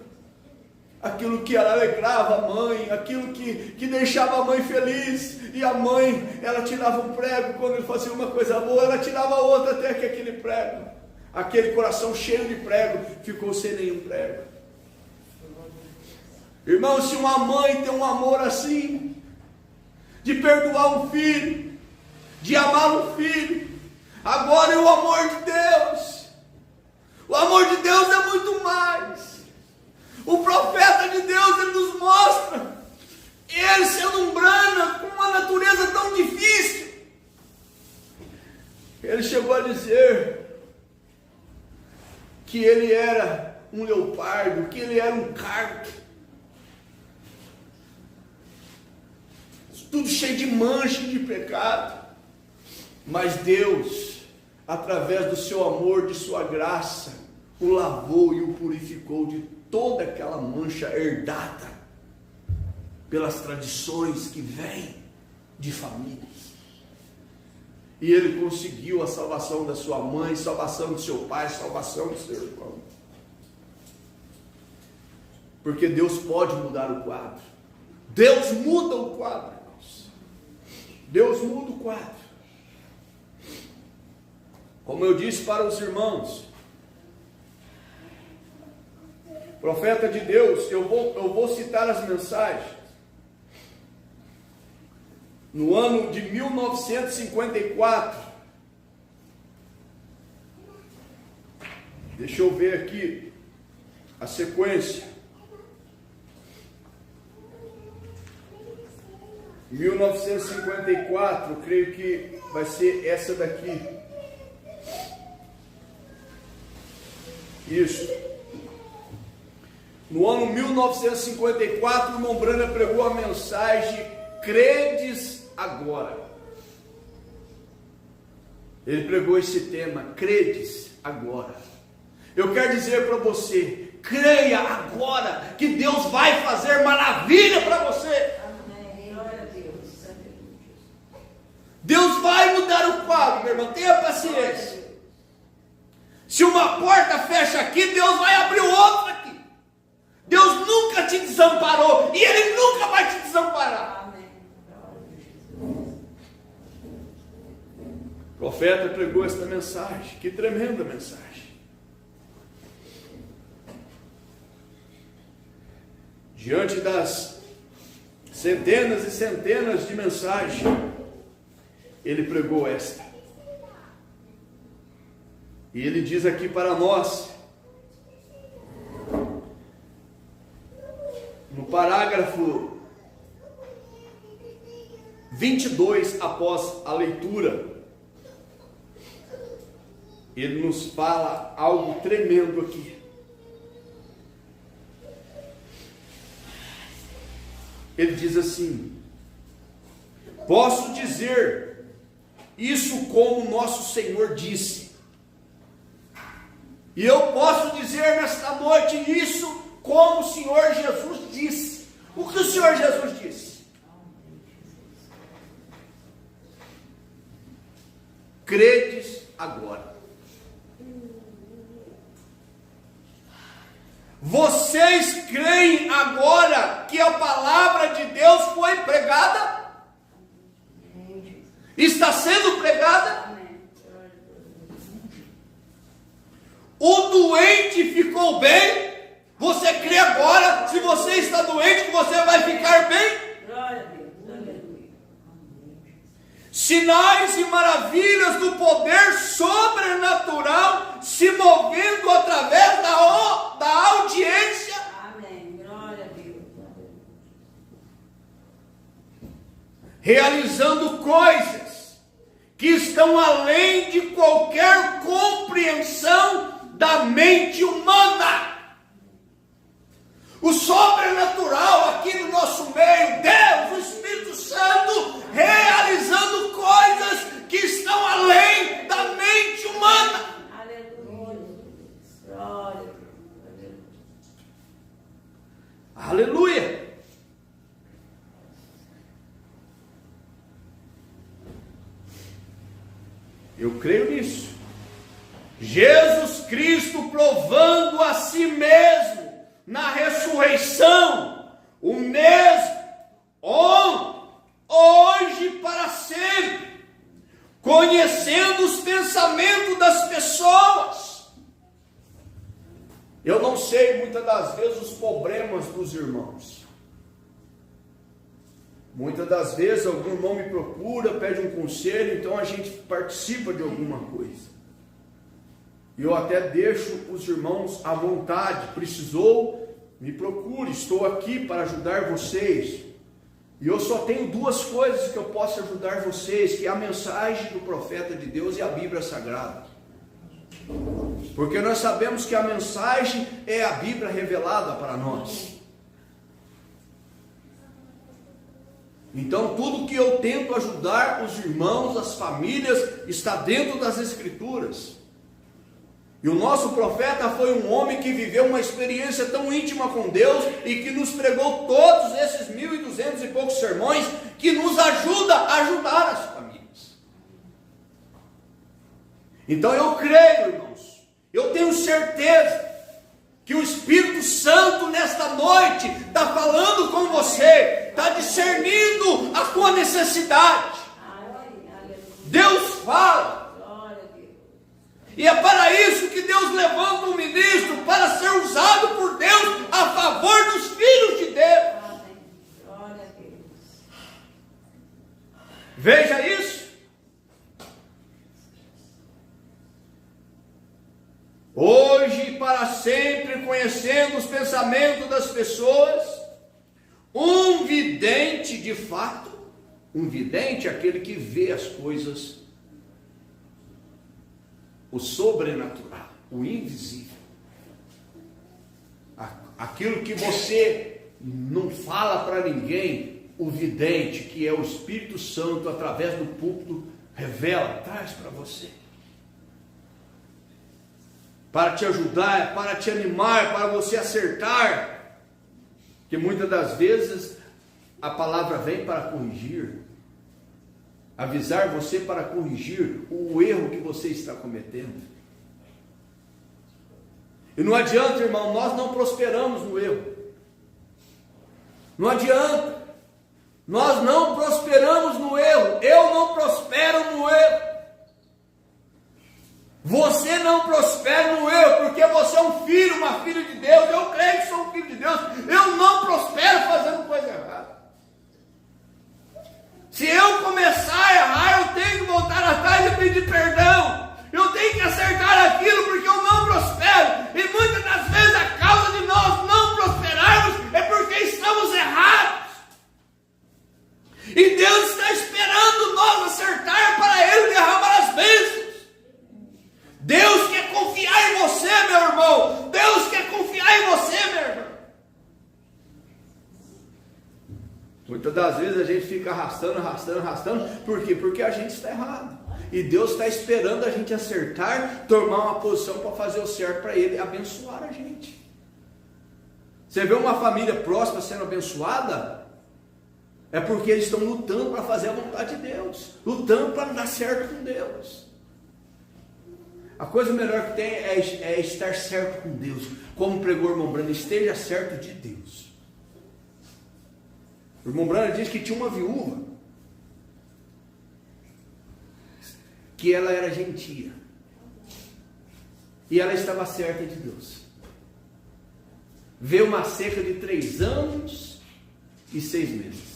aquilo que alegrava a mãe, aquilo que deixava a mãe feliz. E a mãe, ela tirava um prego, quando ele fazia uma coisa boa, ela tirava outra, até que aquele prego, aquele coração cheio de prego, ficou sem nenhum prego. Irmão, se uma mãe tem um amor assim, de perdoar um filho, de amar um filho, agora é o amor de Deus. O amor de Deus é muito mais. O profeta de Deus, ele nos mostra, ele sendo um Brana, com uma natureza tão difícil, ele chegou a dizer que ele era um leopardo, que ele era um carpe, tudo cheio de mancha e de pecado. Mas Deus, através do seu amor, de sua graça, o lavou e o purificou de toda aquela mancha herdada pelas tradições que vêm de famílias. E ele conseguiu a salvação da sua mãe, salvação do seu pai, salvação do seu irmão. Porque Deus pode mudar o quadro. Deus muda o quadro, irmãos. Deus muda o quadro. Como eu disse para os irmãos, profeta de Deus, eu vou citar as mensagens. No ano de 1954, deixa eu ver aqui a sequência. 1954, creio que vai ser essa daqui. Isso. No ano 1954, o irmão Brana pregou a mensagem Credes Agora. Ele pregou esse tema, Credes Agora. Eu quero dizer para você, creia agora que Deus vai fazer maravilha para você. Deus vai mudar o quadro, meu irmão, tenha paciência. Se uma porta fecha aqui, Deus vai abrir outra aqui. Deus nunca te desamparou e Ele nunca vai te desamparar. O profeta pregou esta mensagem, que tremenda mensagem. Diante das centenas e centenas de mensagens, ele pregou esta. E ele diz aqui para nós, no parágrafo 22, após a leitura, ele nos fala algo tremendo aqui. Ele diz assim: posso dizer isso como nosso Senhor disse. E eu posso dizer nesta noite isso como o Senhor Jesus disse. O que o Senhor Jesus disse? Credes agora. Vocês creem agora que a palavra de Deus foi pregada? está sendo pregada. O doente ficou bem. Você crê agora, se você está doente, que você vai ficar bem? Glória a Deus. Aleluia. Sinais e maravilhas do poder sobrenatural se movendo através da audiência. Amém. Glória a Deus. Realizando coisas que estão além de qualquer compreensão da mente humana. O sobrenatural aqui no nosso meio, Deus, o Espírito Santo, realizando coisas que estão além da mente humana. Aleluia. Glória a Deus. Aleluia. Eu creio nisso. Jesus Cristo provando a si mesmo na ressurreição, o mesmo, ontem, hoje, para sempre, conhecendo os pensamentos das pessoas. Eu não sei muitas das vezes os problemas dos irmãos. Muitas das vezes algum irmão me procura, pede um conselho, então a gente participa de alguma coisa. E eu até deixo os irmãos à vontade. Precisou, me procure, estou aqui para ajudar vocês. E eu só tenho duas coisas que eu posso ajudar vocês, que é a mensagem do profeta de Deus e a Bíblia Sagrada. Porque nós sabemos que a mensagem é a Bíblia revelada para nós. Então tudo que eu tento ajudar os irmãos, as famílias, está dentro das Escrituras. E o nosso profeta foi um homem que viveu uma experiência tão íntima com Deus e que nos pregou todos esses 1.200 e poucos sermões que nos ajuda a ajudar as famílias. Então eu creio, irmãos, eu tenho certeza que o Espírito Santo nesta noite está falando com você, está discernindo a tua necessidade. Deus fala. E é para isso que Deus levanta um ministro, para ser usado por Deus a favor dos filhos de Deus. Glória a Deus. Veja isso. Hoje e para sempre, conhecendo os pensamentos das pessoas, um vidente de fato, um vidente é aquele que vê as coisas, o sobrenatural, o invisível, aquilo que você não fala para ninguém, o vidente, que é o Espírito Santo, através do púlpito, revela, traz para você, para te ajudar, para te animar, para você acertar, que muitas das vezes a palavra vem para corrigir, avisar você para corrigir o erro que você está cometendo. E não adianta, irmão, nós não prosperamos no erro. Não adianta. Nós não prosperamos no erro. Eu não prospero no erro. Você não prospera no erro, porque você é um filho, uma filha de Deus. Eu creio que sou um filho de Deus. Eu não prospero fazendo coisa errada. Se eu começar a errar, eu tenho que voltar atrás e pedir perdão. Eu tenho que acertar aquilo, porque eu não prospero. E muitas das vezes a causa de nós não prosperarmos é porque estamos errados. E Deus está esperando nós acertar para Ele derramar as bênçãos. Deus quer confiar em você, meu irmão. Deus quer confiar em você, meu irmão. Muitas das vezes a gente fica arrastando. Por quê? Porque a gente está errado. E Deus está esperando a gente acertar, tomar uma posição para fazer o certo para Ele, abençoar a gente. Você vê uma família próspera sendo abençoada, é porque eles estão lutando para fazer a vontade de Deus, lutando para dar certo com Deus. A coisa melhor que tem é estar certo com Deus. Como pregou o irmão Brando, esteja certo de Deus. O irmão Brando diz que tinha uma viúva. que ela era gentia. E ela estava certa de Deus. Veio uma seca de 3 anos e 6 meses.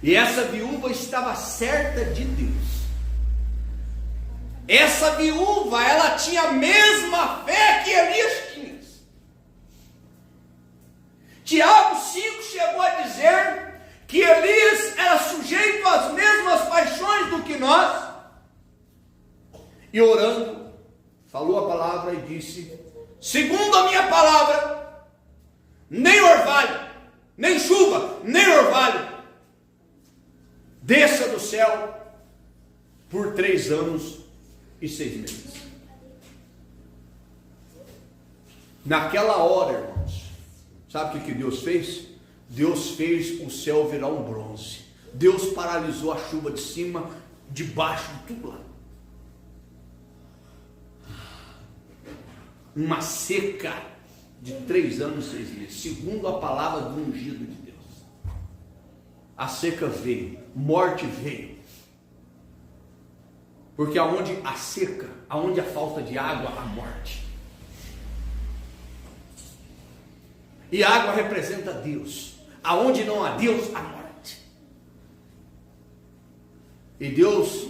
E essa viúva estava certa de Deus. Essa viúva, ela tinha a mesma fé que Elias tinha. Tiago 5 chegou a dizer que Elias era sujeito às mesmas paixões do que nós. E orando, falou a palavra e disse: segundo a minha palavra, nem orvalho, nem chuva, nem orvalho desça do céu por 3 anos e 6 meses. Naquela hora, irmãos, sabe o que Deus fez? Deus fez o céu virar um bronze. Deus paralisou a chuva de cima, de baixo, de tudo lá. Uma seca de 3 anos e 6 meses, segundo a palavra do ungido de Deus. A seca veio, morte veio. Porque aonde a seca, aonde a falta de água, a morte. E a água representa Deus. Aonde não há Deus, a morte. E Deus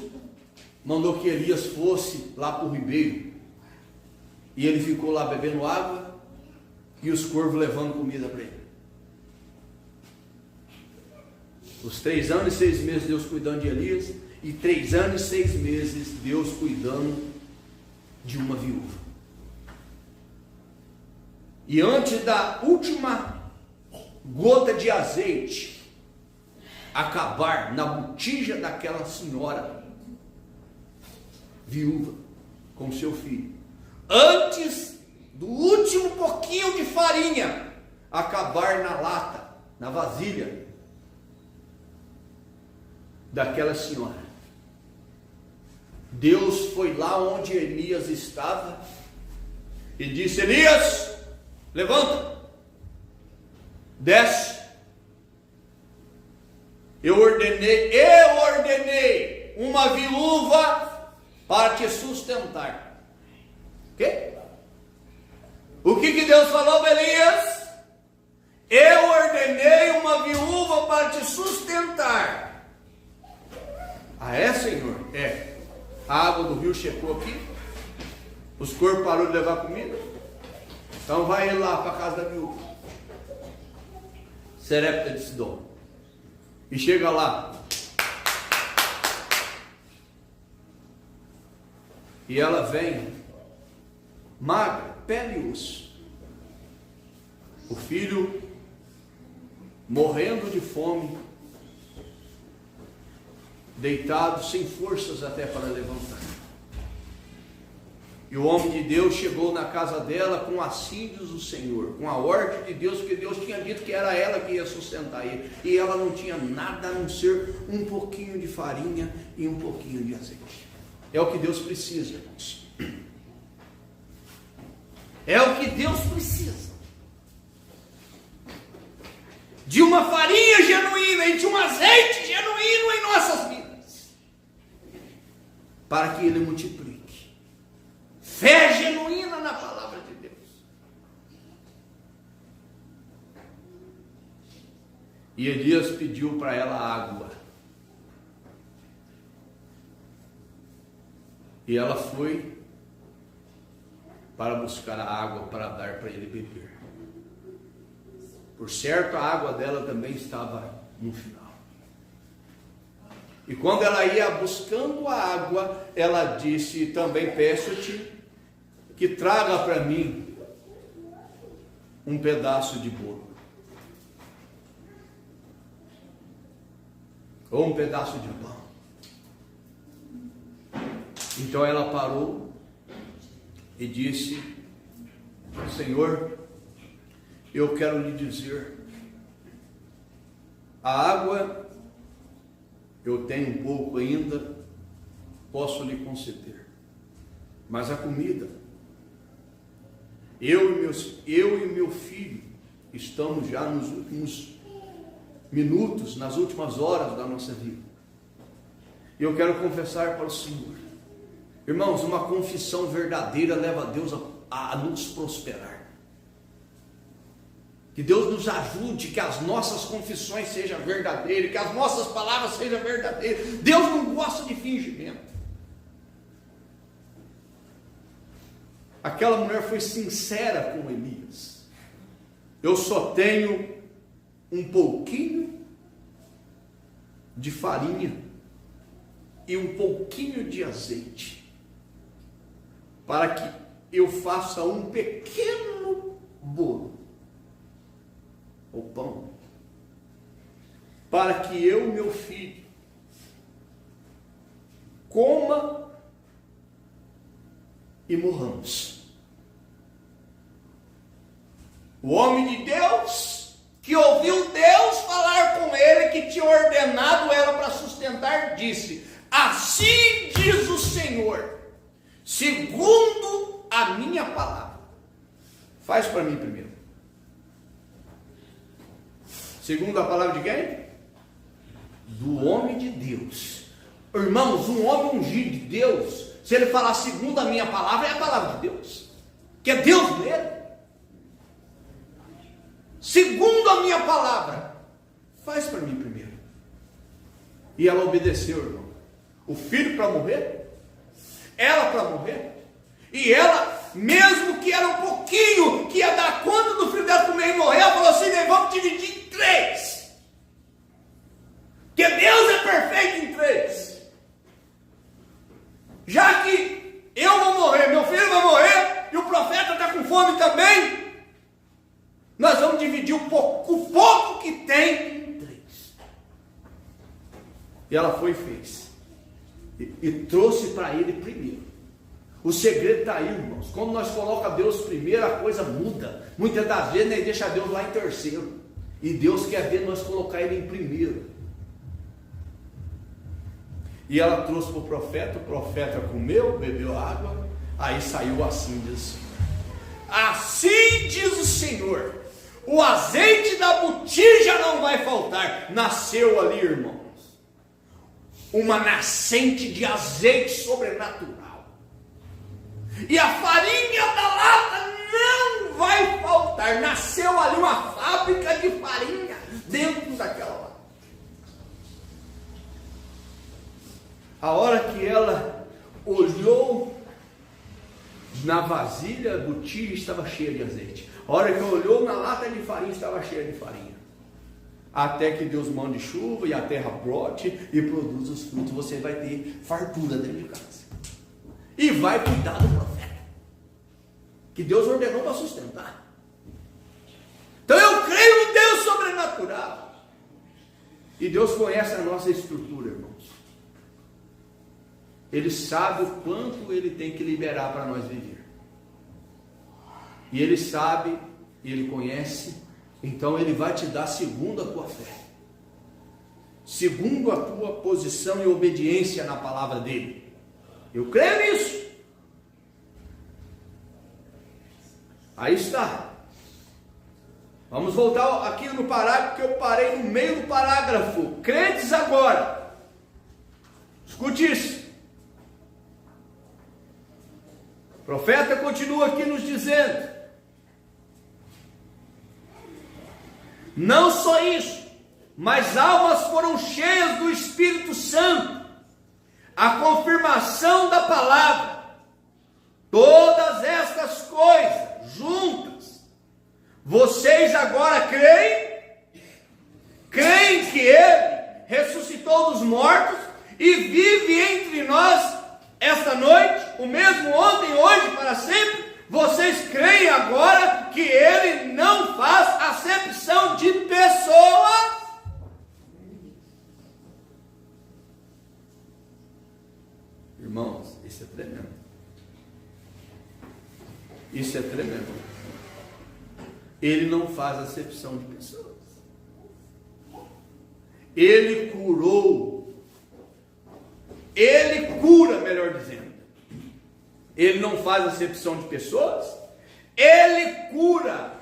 mandou que Elias fosse lá para o ribeiro. E ele ficou lá bebendo água e os corvos levando comida para ele. Os 3 anos e 6 meses Deus cuidando de Elias, e 3 anos e 6 meses Deus cuidando de uma viúva. E antes da última gota de azeite acabar na botija daquela senhora viúva com seu filho, antes do último pouquinho de farinha acabar na lata, na vasilha daquela senhora, Deus foi lá onde Elias estava e disse: Elias, levanta, desce. Eu ordenei uma viúva para te sustentar. O que Deus falou para Elias? Eu ordenei uma viúva para te sustentar. Ah, é, Senhor? É. A água do rio checou aqui, os corpos pararam de levar comida, então vai ele lá para a casa da viúva, Serepta de Sidom, e chega lá, e ela vem magra, pele e osso, o filho morrendo de fome, deitado, sem forças até para levantar. E o homem de Deus chegou na casa dela com assim diz o Senhor, com a ordem de Deus, porque Deus tinha dito que era ela que ia sustentar ele, e ela não tinha nada a não ser um pouquinho de farinha e um pouquinho de azeite. É o que Deus precisa, irmãos. É o que Deus precisa. De uma farinha genuína e de um azeite genuíno em nossas vidas, para que Ele multiplique. Fé genuína na palavra de Deus. E Elias pediu para ela água. E ela foi para buscar a água para dar para ele beber. Por certo, a água dela também estava no final. E quando ela ia buscando a água, ela disse: também peço-te que traga para mim um pedaço de bolo, ou um pedaço de pão. Então ela parou e disse: Senhor, eu quero lhe dizer, a água eu tenho um pouco ainda, posso lhe conceder, mas a comida, eu e meu filho estamos já nos últimos minutos, nas últimas horas da nossa vida, E eu quero confessar para o Senhor, irmãos, uma confissão verdadeira leva Deus a nos prosperar. Que Deus nos ajude, que as nossas confissões sejam verdadeiras, que as nossas palavras sejam verdadeiras. Deus não gosta de fingimento. Aquela mulher foi sincera com Elias. Eu só tenho um pouquinho de farinha e um pouquinho de azeite, para que eu faça um pequeno bolo, ou pão, para que eu e meu filho coma e morramos. O homem de Deus, que ouviu Deus falar com ele, que tinha ordenado ela para sustentar, disse: assim diz o Senhor, segundo a minha palavra. Faz para mim primeiro. Segundo a palavra de quem? Do homem de Deus. Irmãos, um homem ungido de Deus, se ele falar segundo a minha palavra, é a palavra de Deus, que é Deus nele. Segundo a minha palavra, faz para mim primeiro. E ela obedeceu, irmão. O filho para morrer, ela para morrer, e ela, mesmo que era um pouquinho, que ia dar conta do filho dela comer e morrer, ela falou assim: vamos dividir em 3, que Deus é perfeito em 3, já que eu vou morrer, meu filho vai morrer, e o profeta está com fome também, nós vamos dividir o pouco que tem em 3. E ela foi e fez, e trouxe para ele primeiro. O segredo está aí, irmãos. Quando nós colocamos Deus primeiro, a coisa muda. Muitas das vezes nós deixa Deus lá em terceiro, e Deus quer ver nós colocar ele em primeiro. E ela trouxe para o profeta comeu, bebeu água, aí saiu assim, diz: assim diz o Senhor, o azeite da botija não vai faltar. Nasceu ali, irmãos, uma nascente de azeite sobrenatural. E a farinha da lata não vai faltar. Nasceu ali uma fábrica de farinha dentro daquela lata. A hora que ela olhou na vasilha, a botija estava cheia de azeite. A hora que olhou na lata de farinha, estava cheia de farinha. Até que Deus mande chuva e a terra brote e produza os frutos. Você vai ter fartura dentro de casa. E vai cuidar do profeta, que Deus ordenou para sustentar. Então eu creio no Deus sobrenatural. E Deus conhece a nossa estrutura, irmãos. Ele sabe o quanto Ele tem que liberar para nós viver. E Ele sabe, e Ele conhece, então Ele vai te dar segundo a tua fé, segundo a tua posição e obediência na palavra dEle. Eu creio nisso. Aí está. Vamos voltar aqui no parágrafo, que eu parei no meio do parágrafo. Crentes agora, escute isso. O profeta continua aqui nos dizendo: não só isso, mas almas foram cheias do Espírito Santo, a confirmação da palavra, todas estas coisas juntas, vocês agora creem que Ele ressuscitou dos mortos e vive entre nós esta noite, o mesmo ontem, hoje, para sempre. Vocês creem agora que Ele não faz acepção de pessoas? Irmãos, isso é tremendo. Isso é tremendo. Ele não faz acepção de pessoas. Ele curou. Ele cura, melhor dizendo. Ele não faz acepção de pessoas. Ele cura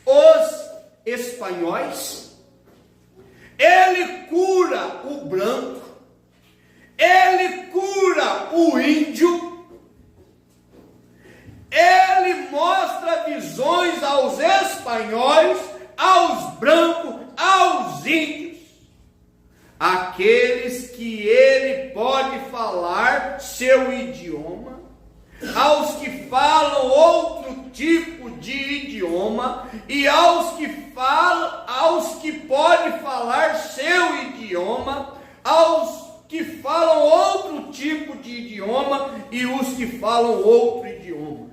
os espanhóis. Ele cura o branco. Ele espanhóis, aos brancos, aos índios, aqueles que ele pode falar seu idioma, aos que falam outro tipo de idioma e aos que podem falar seu idioma, aos que falam outro tipo de idioma e os que falam outro idioma.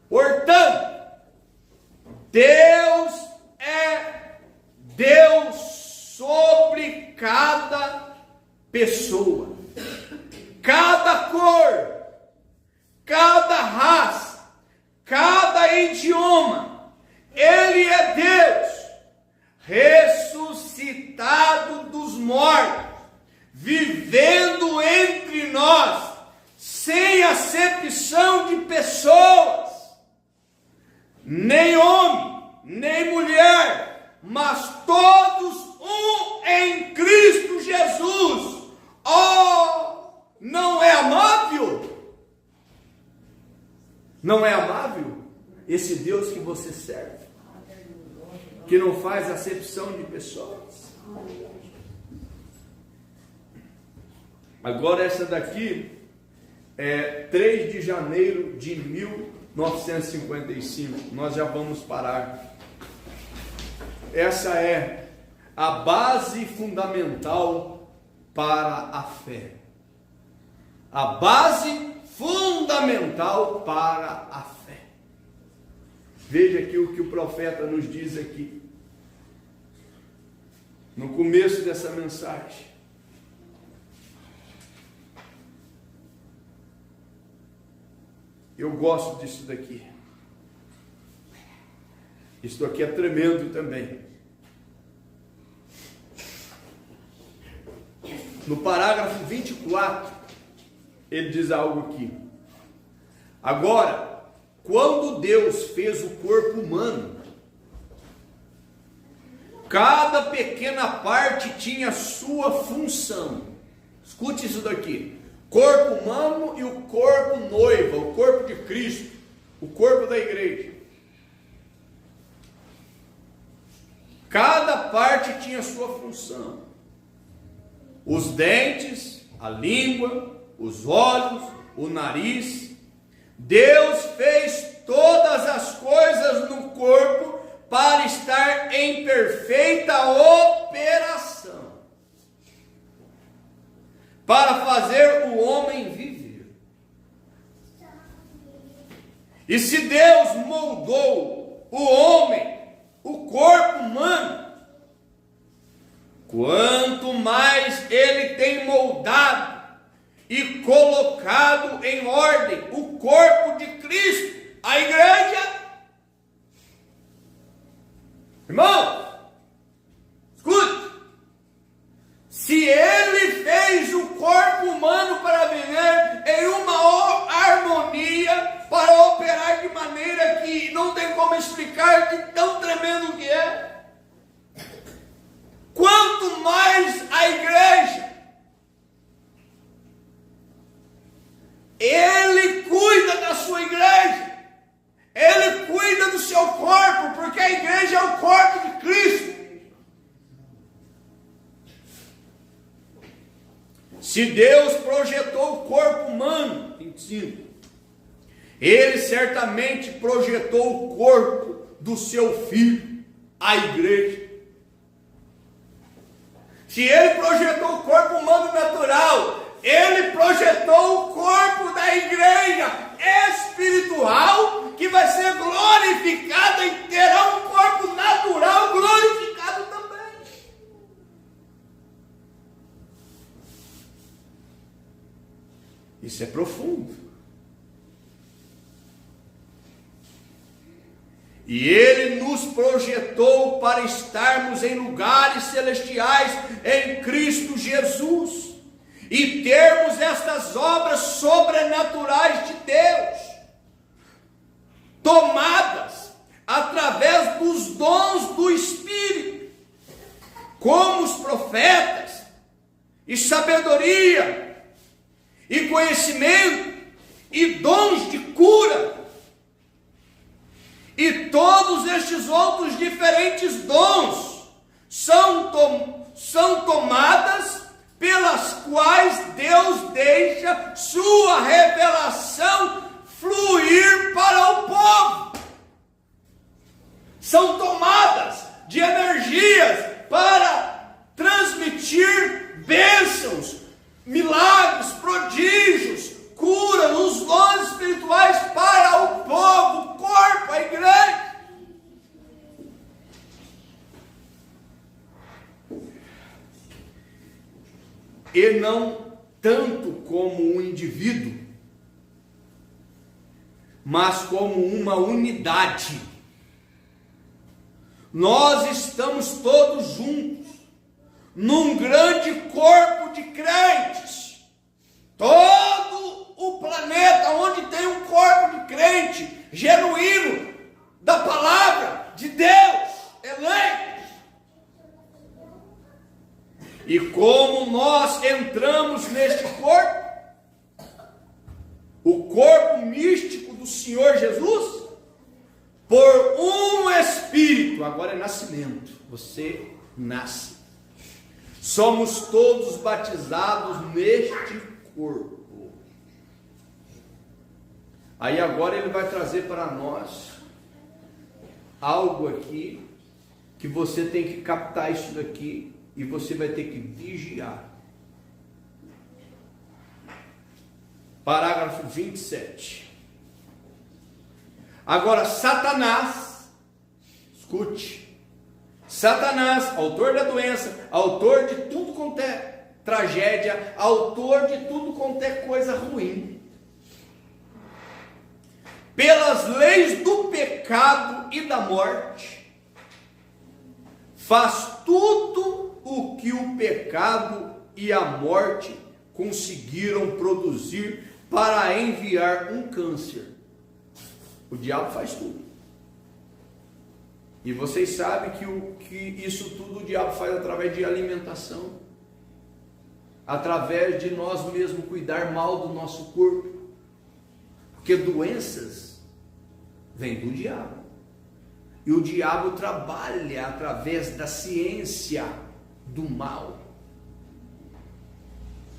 Portanto, Deus é Deus sobre cada pessoa, cada cor, cada raça, cada idioma. Ele é Deus ressuscitado dos mortos, vivendo entre nós, sem acepção de pessoas, nem homem, nem mulher, mas todos um em Cristo Jesus. Oh, não é amável? Não é amável esse Deus que você serve, que não faz acepção de pessoas? Agora essa daqui é 3 de janeiro de 1955. Nós já vamos parar. Essa é a base fundamental para a fé. A base fundamental para a fé. Veja aqui o que o profeta nos diz aqui, no começo dessa mensagem. Eu gosto disso daqui. Isso aqui é tremendo também. No parágrafo 24, ele diz algo aqui. Agora, quando Deus fez o corpo humano, cada pequena parte tinha sua função. Escute isso daqui. Corpo humano e o corpo noiva, o corpo de Cristo, o corpo da igreja. Cada parte tinha sua função. Os dentes, a língua, os olhos, o nariz. Deus fez todas as coisas no corpo para estar em perfeita operação, para fazer o homem viver. E se Deus moldou o homem, o corpo humano, quanto mais Ele tem moldado e colocado em ordem o corpo de Cristo, a igreja. Irmão, escute. Se Ele fez o corpo humano para viver em uma harmonia, para operar de maneira que não tem como explicar de tão tremendo que é, quanto mais a igreja, Ele cuida da sua igreja, Ele cuida do seu corpo, porque a igreja é o corpo de Cristo. Se Deus projetou o corpo humano, 25, Ele certamente projetou o corpo do seu Filho, a igreja. Se Ele projetou o corpo humano natural, Ele projetou o corpo da igreja espiritual, que vai ser glorificada e terá um corpo natural glorificado também. Isso é profundo. E Ele nos projetou para estarmos em lugares celestiais em Cristo Jesus e termos estas obras sobrenaturais de Deus, tomadas através dos dons do Espírito, como os profetas, e sabedoria, e conhecimento, e dons de cura, E todos estes outros diferentes dons são tomadas pelas quais Deus deixa sua revelação fluir para o povo. São tomadas de energias para transmitir bênçãos, milagres, prodígios, cura, os dons espirituais para o povo, o corpo, a igreja. E não tanto como um indivíduo, mas como uma unidade. Nós estamos todos juntos, num grande corpo de crentes. Todo o planeta onde tem um corpo de crente, genuíno, da palavra de Deus, eleito. E como nós entramos neste corpo, o corpo místico do Senhor Jesus, por um Espírito, agora é nascimento, você nasce. Somos todos batizados neste corpo. Aí agora ele vai trazer para nós algo aqui, que você tem que captar isso daqui, e você vai ter que vigiar. Parágrafo 27. Agora, Satanás, escute, Satanás, autor da doença, autor de tudo quanto é tragédia, autor de tudo quanto é coisa ruim, pelas leis do pecado e da morte, faz tudo o que o pecado e a morte conseguiram produzir para enviar um câncer. O diabo faz tudo. E vocês sabem que isso tudo o diabo faz através de alimentação, através de nós mesmos cuidar mal do nosso corpo, porque doenças vêm do diabo. E o diabo trabalha através da ciência do mal,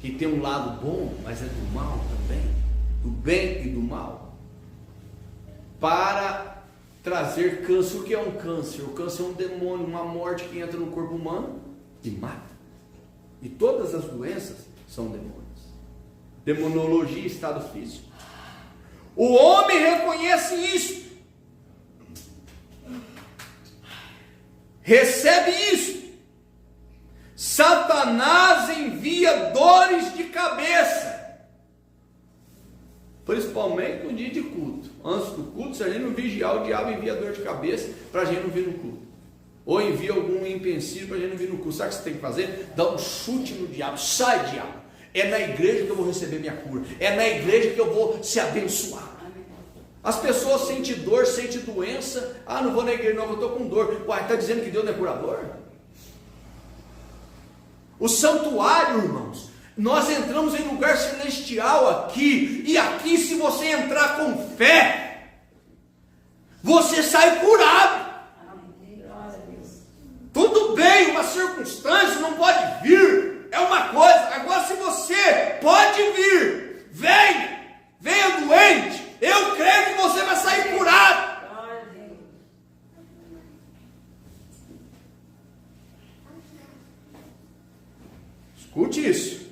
que tem um lado bom, mas é do mal também, do bem e do mal, para trazer câncer. O que é um câncer? O câncer é um demônio, uma morte que entra no corpo humano e mata. E todas as doenças são demônios. Demonologia, estado físico. O homem reconhece isso, recebe isso. Satanás envia dores de cabeça, principalmente no dia de culto. Antes do culto, se a gente não vigiar, o diabo envia dor de cabeça para a gente não vir no culto, ou envia algum empecilho para a gente não vir no culto. Sabe o que você tem que fazer? Dá um chute no diabo. Sai, diabo, é na igreja que eu vou receber minha cura, é na igreja que eu vou ser abençoado. As pessoas sentem dor, sentem doença. Ah, não vou na igreja não, eu estou com dor. Uai, está dizendo que Deus não é curador? O santuário, irmãos, nós entramos em lugar celestial aqui, e aqui, se você entrar com fé, você sai curado. Tudo bem, uma circunstância não pode vir, é uma coisa. Agora, se você pode vir, venha doente, eu creio que você vai sair curado. Escute isso.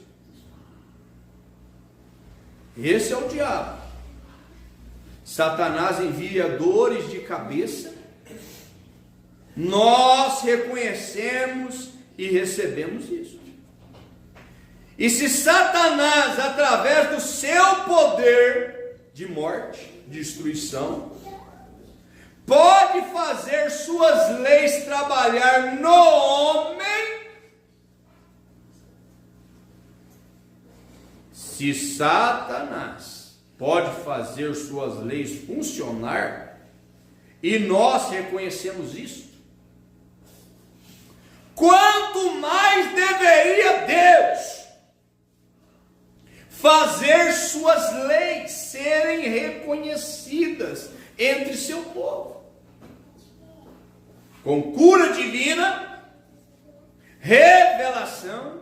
Esse é o diabo. Satanás envia dores de cabeça. Nós reconhecemos e recebemos isso. E se Satanás, através do seu poder de morte, destruição, pode fazer suas leis trabalhar no homem, se Satanás pode fazer suas leis funcionar, e nós reconhecemos isso, quanto mais deveria Deus fazer suas leis serem reconhecidas entre seu povo. com cura divina, revelação,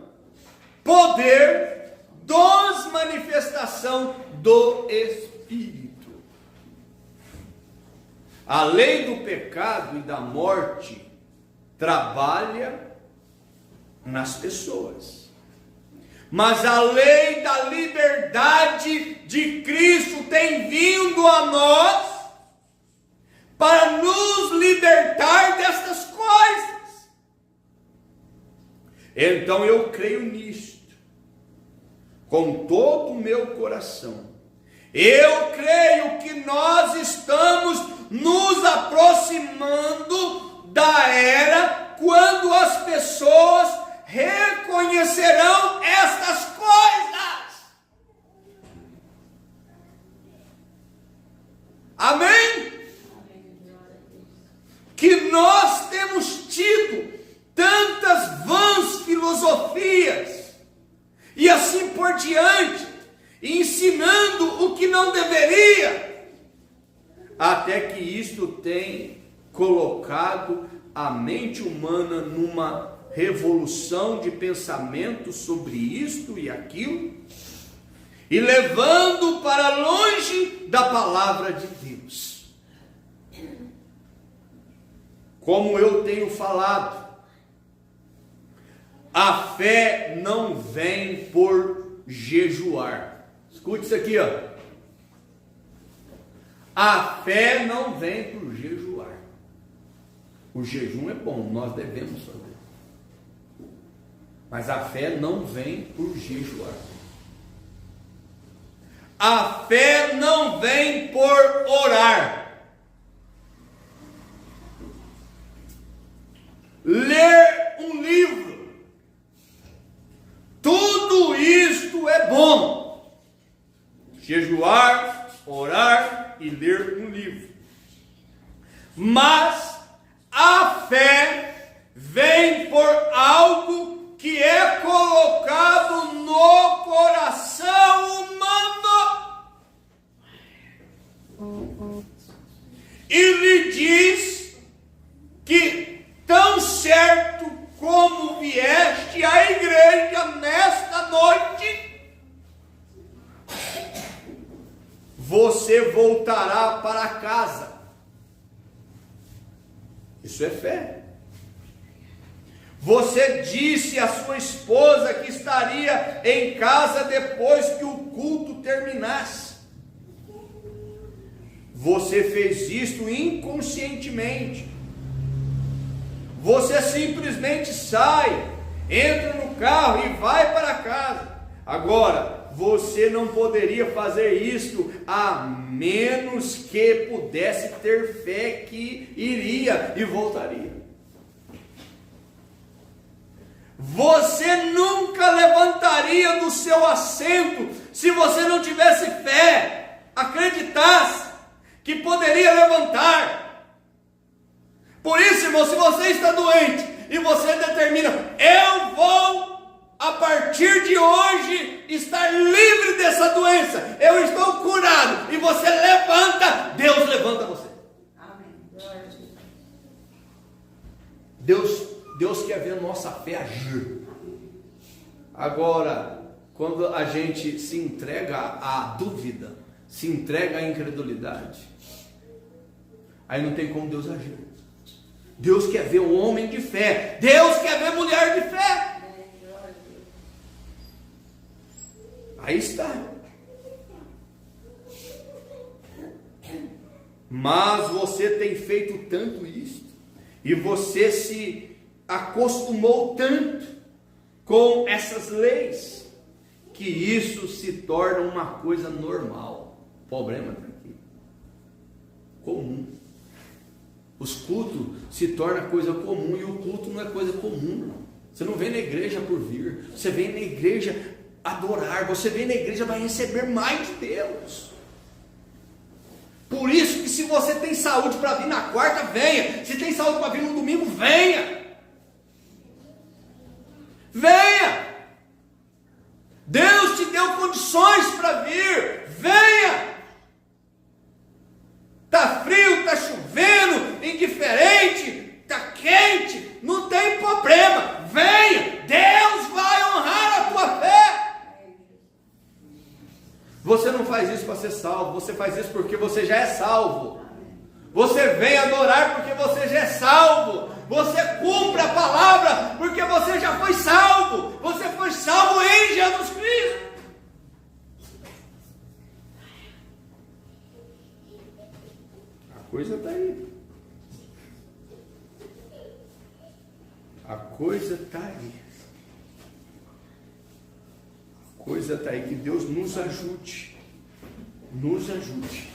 poder, dons, manifestação do Espírito. A lei do pecado e da morte trabalha nas pessoas, mas a lei da liberdade de Cristo tem vindo a nós para nos libertar destas coisas. Então eu creio nisto com todo o meu coração. Eu creio que nós estamos nos aproximando da era quando as pessoas reconhecerão estas coisas. Amém? Que nós temos tido tantas vãs filosofias e assim por diante, ensinando o que não deveria, até que isto tem colocado a mente humana numa revolução de pensamento sobre isto e aquilo, e levando para longe da palavra de Deus. Como eu tenho falado, a fé não vem por jejuar. Escute isso aqui, ó. A fé não vem por jejuar. O jejum é bom, nós devemos fazer. Mas a fé não vem por jejuar. A fé não vem por orar. Ler um livro. Tudo isto é bom. Jejuar, orar e ler um livro. Mas a fé vem por algo que é colocado no coração humano. E lhe diz que tão certo como vieste à igreja nesta noite, você voltará para casa. Isso é fé. Você disse à sua esposa que estaria em casa depois que o culto terminasse. Você fez isto inconscientemente. Você simplesmente sai, entra no carro e vai para casa. Agora, você não poderia fazer isto a menos que pudesse ter fé que iria e voltaria. Você nunca levantaria do seu assento se você não tivesse fé, acreditasse que poderia levantar. Por isso, irmão, se você está doente e você determina, eu vou a partir de hoje estar livre dessa doença, eu estou curado, e você levanta, Deus levanta você. Amém. Deus quer ver a nossa fé agir. Agora, quando a gente se entrega à dúvida, se entrega à incredulidade, aí não tem como Deus agir. Deus quer ver um homem de fé, Deus quer ver mulher de fé. Aí está. Mas você tem feito tanto isso, e você se acostumou tanto com essas leis, que isso se torna uma coisa normal. O problema está aqui. Comum. Os cultos se tornam coisa comum, e o culto não é coisa comum, não. Você não vem na igreja por vir, você vem na igreja adorar, você vem na igreja para receber mais de Deus. Por isso que se você tem saúde para vir na quarta, venha. Se tem saúde para vir no domingo, venha. Venha. Deus te deu condições para vir. Venha. Está frio, está chovendo, indiferente, está Você não faz isso para ser salvo, você faz isso porque você já é salvo. Você vem adorar porque você já é salvo. Você cumpre a palavra porque você já foi salvo. Você foi salvo em Jesus Cristo. A coisa está aí. A coisa está aí. A coisa está aí. Que Deus nos ajude. Nos ajude.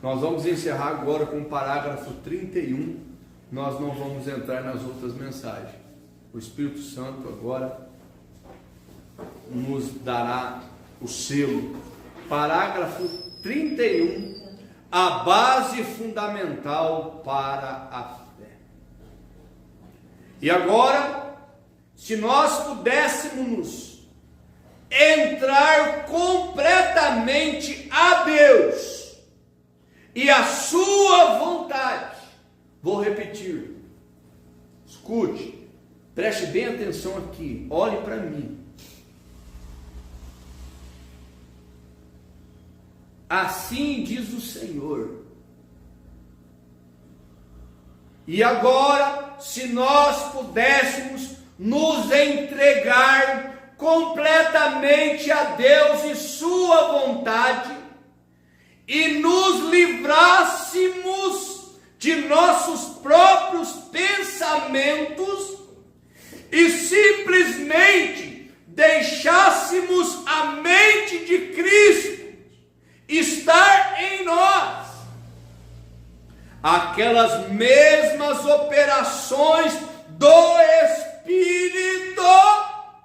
Nós vamos encerrar agora com o parágrafo 31. Nós não vamos entrar nas outras mensagens. O Espírito Santo agora nos dará o selo. Parágrafo 31. A base fundamental para a fé. E agora, se nós pudéssemos entrar completamente a Deus e a sua vontade, vou repetir, escute, preste bem atenção aqui, olhe para mim. Assim diz o Senhor. E agora, se nós pudéssemos nos entregar completamente a Deus e sua vontade, e nos livrássemos de nossos próprios pensamentos e simplesmente deixássemos a mente de Cristo estar em nós, aquelas mesmas operações do Espírito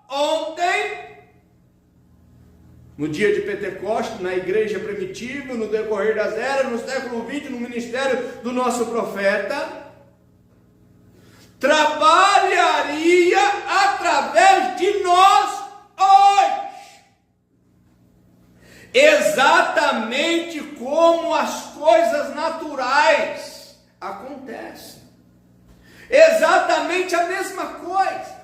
ontem, no dia de Pentecostes, na igreja primitiva, no decorrer das eras, no século XX, no ministério do nosso profeta, trabalharia através de nós hoje. Exatamente como as coisas naturais acontecem. Exatamente a mesma coisa.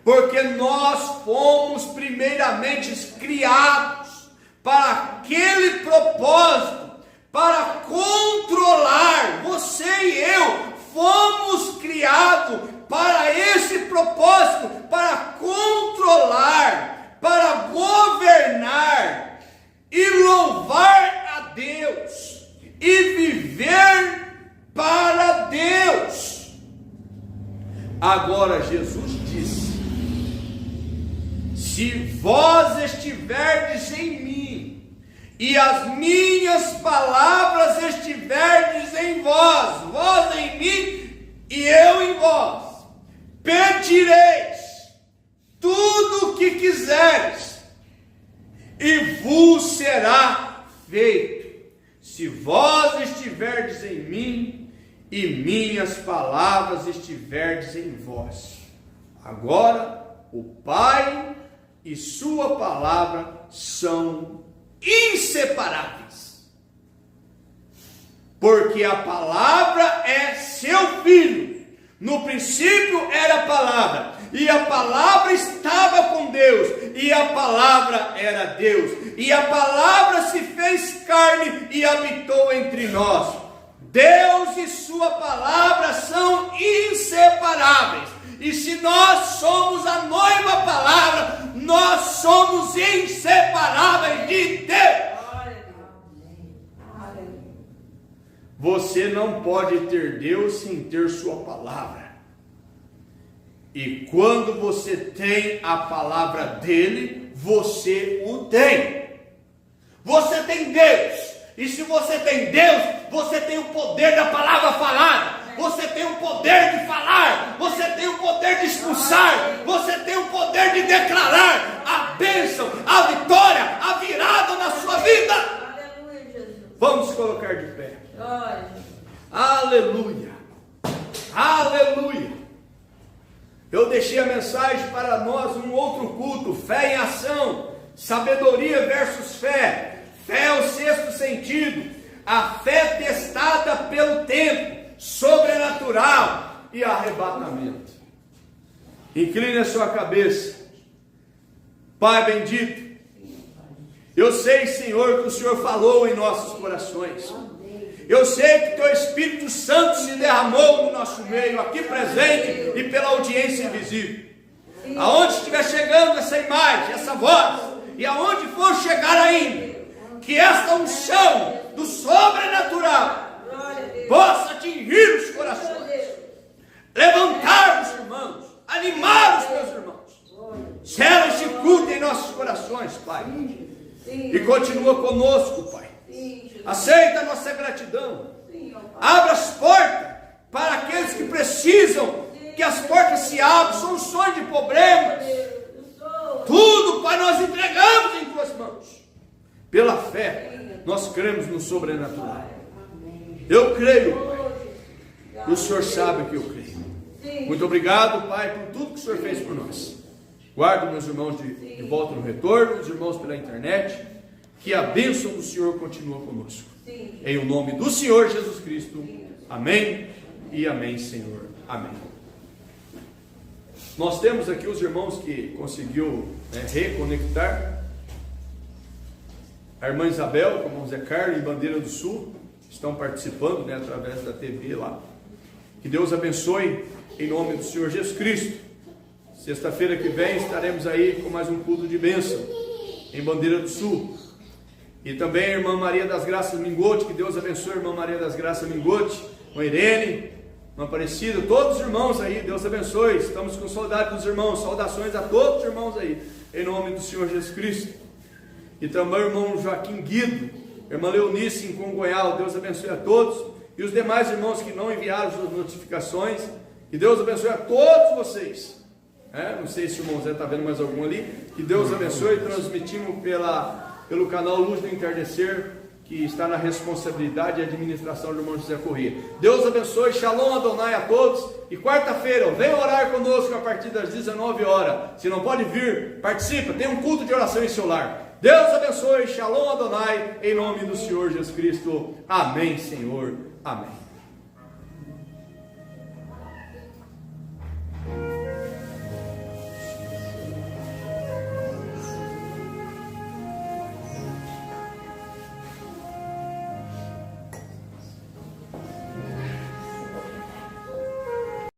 Porque nós fomos primeiramente criados para aquele propósito, para controlar. Você e eu fomos criados para esse propósito, para controlar, para governar e louvar a Deus e viver para Deus. Agora Jesus disse: se vós estiverdes em mim, e as minhas palavras estiverdes em vós, vós em mim e eu em vós, pedireis tudo o que quiseres, e vos será feito, se vós estiverdes em mim, e minhas palavras estiverdes em vós. Agora, o Pai e sua palavra são inseparáveis, porque a palavra é seu Filho. No princípio era a palavra, e a palavra estava com Deus, e a palavra era Deus, e a palavra se fez carne e habitou entre nós. Deus e sua palavra são inseparáveis. E se nós somos a noiva palavra, nós somos inseparáveis de Deus. Você não pode ter Deus sem ter sua palavra. E quando você tem a palavra dele, você o tem. Você tem Deus. E se você tem Deus, você tem o poder da palavra falada. Você tem o poder de falar, você tem o poder de expulsar, você tem o poder de declarar a bênção, a vitória, a virada na sua vida. Aleluia, Jesus. Vamos colocar de pé. Glória. Aleluia, aleluia. Eu deixei a mensagem para nós um outro culto, fé em ação, sabedoria versus fé. Fé é o sexto sentido, a fé testada pelo tempo, sobrenatural e arrebatamento. Incline a sua cabeça. Pai bendito, eu sei, Senhor, que o Senhor falou em nossos corações. Eu sei que Teu Espírito Santo se derramou no nosso meio, aqui presente e pela audiência invisível. Aonde estiver chegando essa imagem, essa voz, e aonde for chegar ainda, que esta unção do sobrenatural possa atingir os corações, levantar os irmãos, animar os meus irmãos. Sela este culto em nossos corações, Pai, e continua conosco, Pai. Aceita a nossa gratidão. Abra as portas para aqueles que precisam que as portas se abram, soluções de problemas. Tudo, Pai, nós entregamos em Tuas mãos. Pela fé, nós cremos no sobrenatural. Eu creio, Pai. O Senhor sabe que eu creio. Muito obrigado, Pai, por tudo que o Senhor fez por nós. Guardo meus irmãos de volta no retorno, os irmãos pela internet. Que a bênção do Senhor continue conosco. Em o nome do Senhor Jesus Cristo. Amém e amém, Senhor. Amém. Nós temos aqui os irmãos que conseguiu reconectar. A irmã Isabel, com o irmão Zé Carlos em Bandeira do Sul, estão participando através da TV lá. Que Deus abençoe em nome do Senhor Jesus Cristo. Sexta-feira que vem estaremos aí com mais um culto de bênção em Bandeira do Sul. E também a irmã Maria das Graças Mingote, que Deus abençoe a irmã Maria das Graças Mingote, com a Irene, irmã Aparecida, todos os irmãos aí, Deus abençoe. Estamos com saudade dos irmãos, saudações a todos os irmãos aí, em nome do Senhor Jesus Cristo. E também o irmão Joaquim Guido, a irmã Leonice em Congonhal, Deus abençoe a todos. E os demais irmãos que não enviaram suas notificações, que Deus abençoe a todos vocês. Não sei se o irmão Zé está vendo mais algum ali. Que Deus abençoe. Transmitimos pelo canal Luz do Entardecer, que está na responsabilidade e administração do irmão José Corrêa. Deus abençoe, Shalom Adonai a todos. E quarta-feira, venha orar conosco a partir das 19 horas. Se não pode vir, participa, tem um culto de oração em seu lar. Deus abençoe, Shalom Adonai, em nome do Senhor Jesus Cristo. Amém, Senhor. Amém.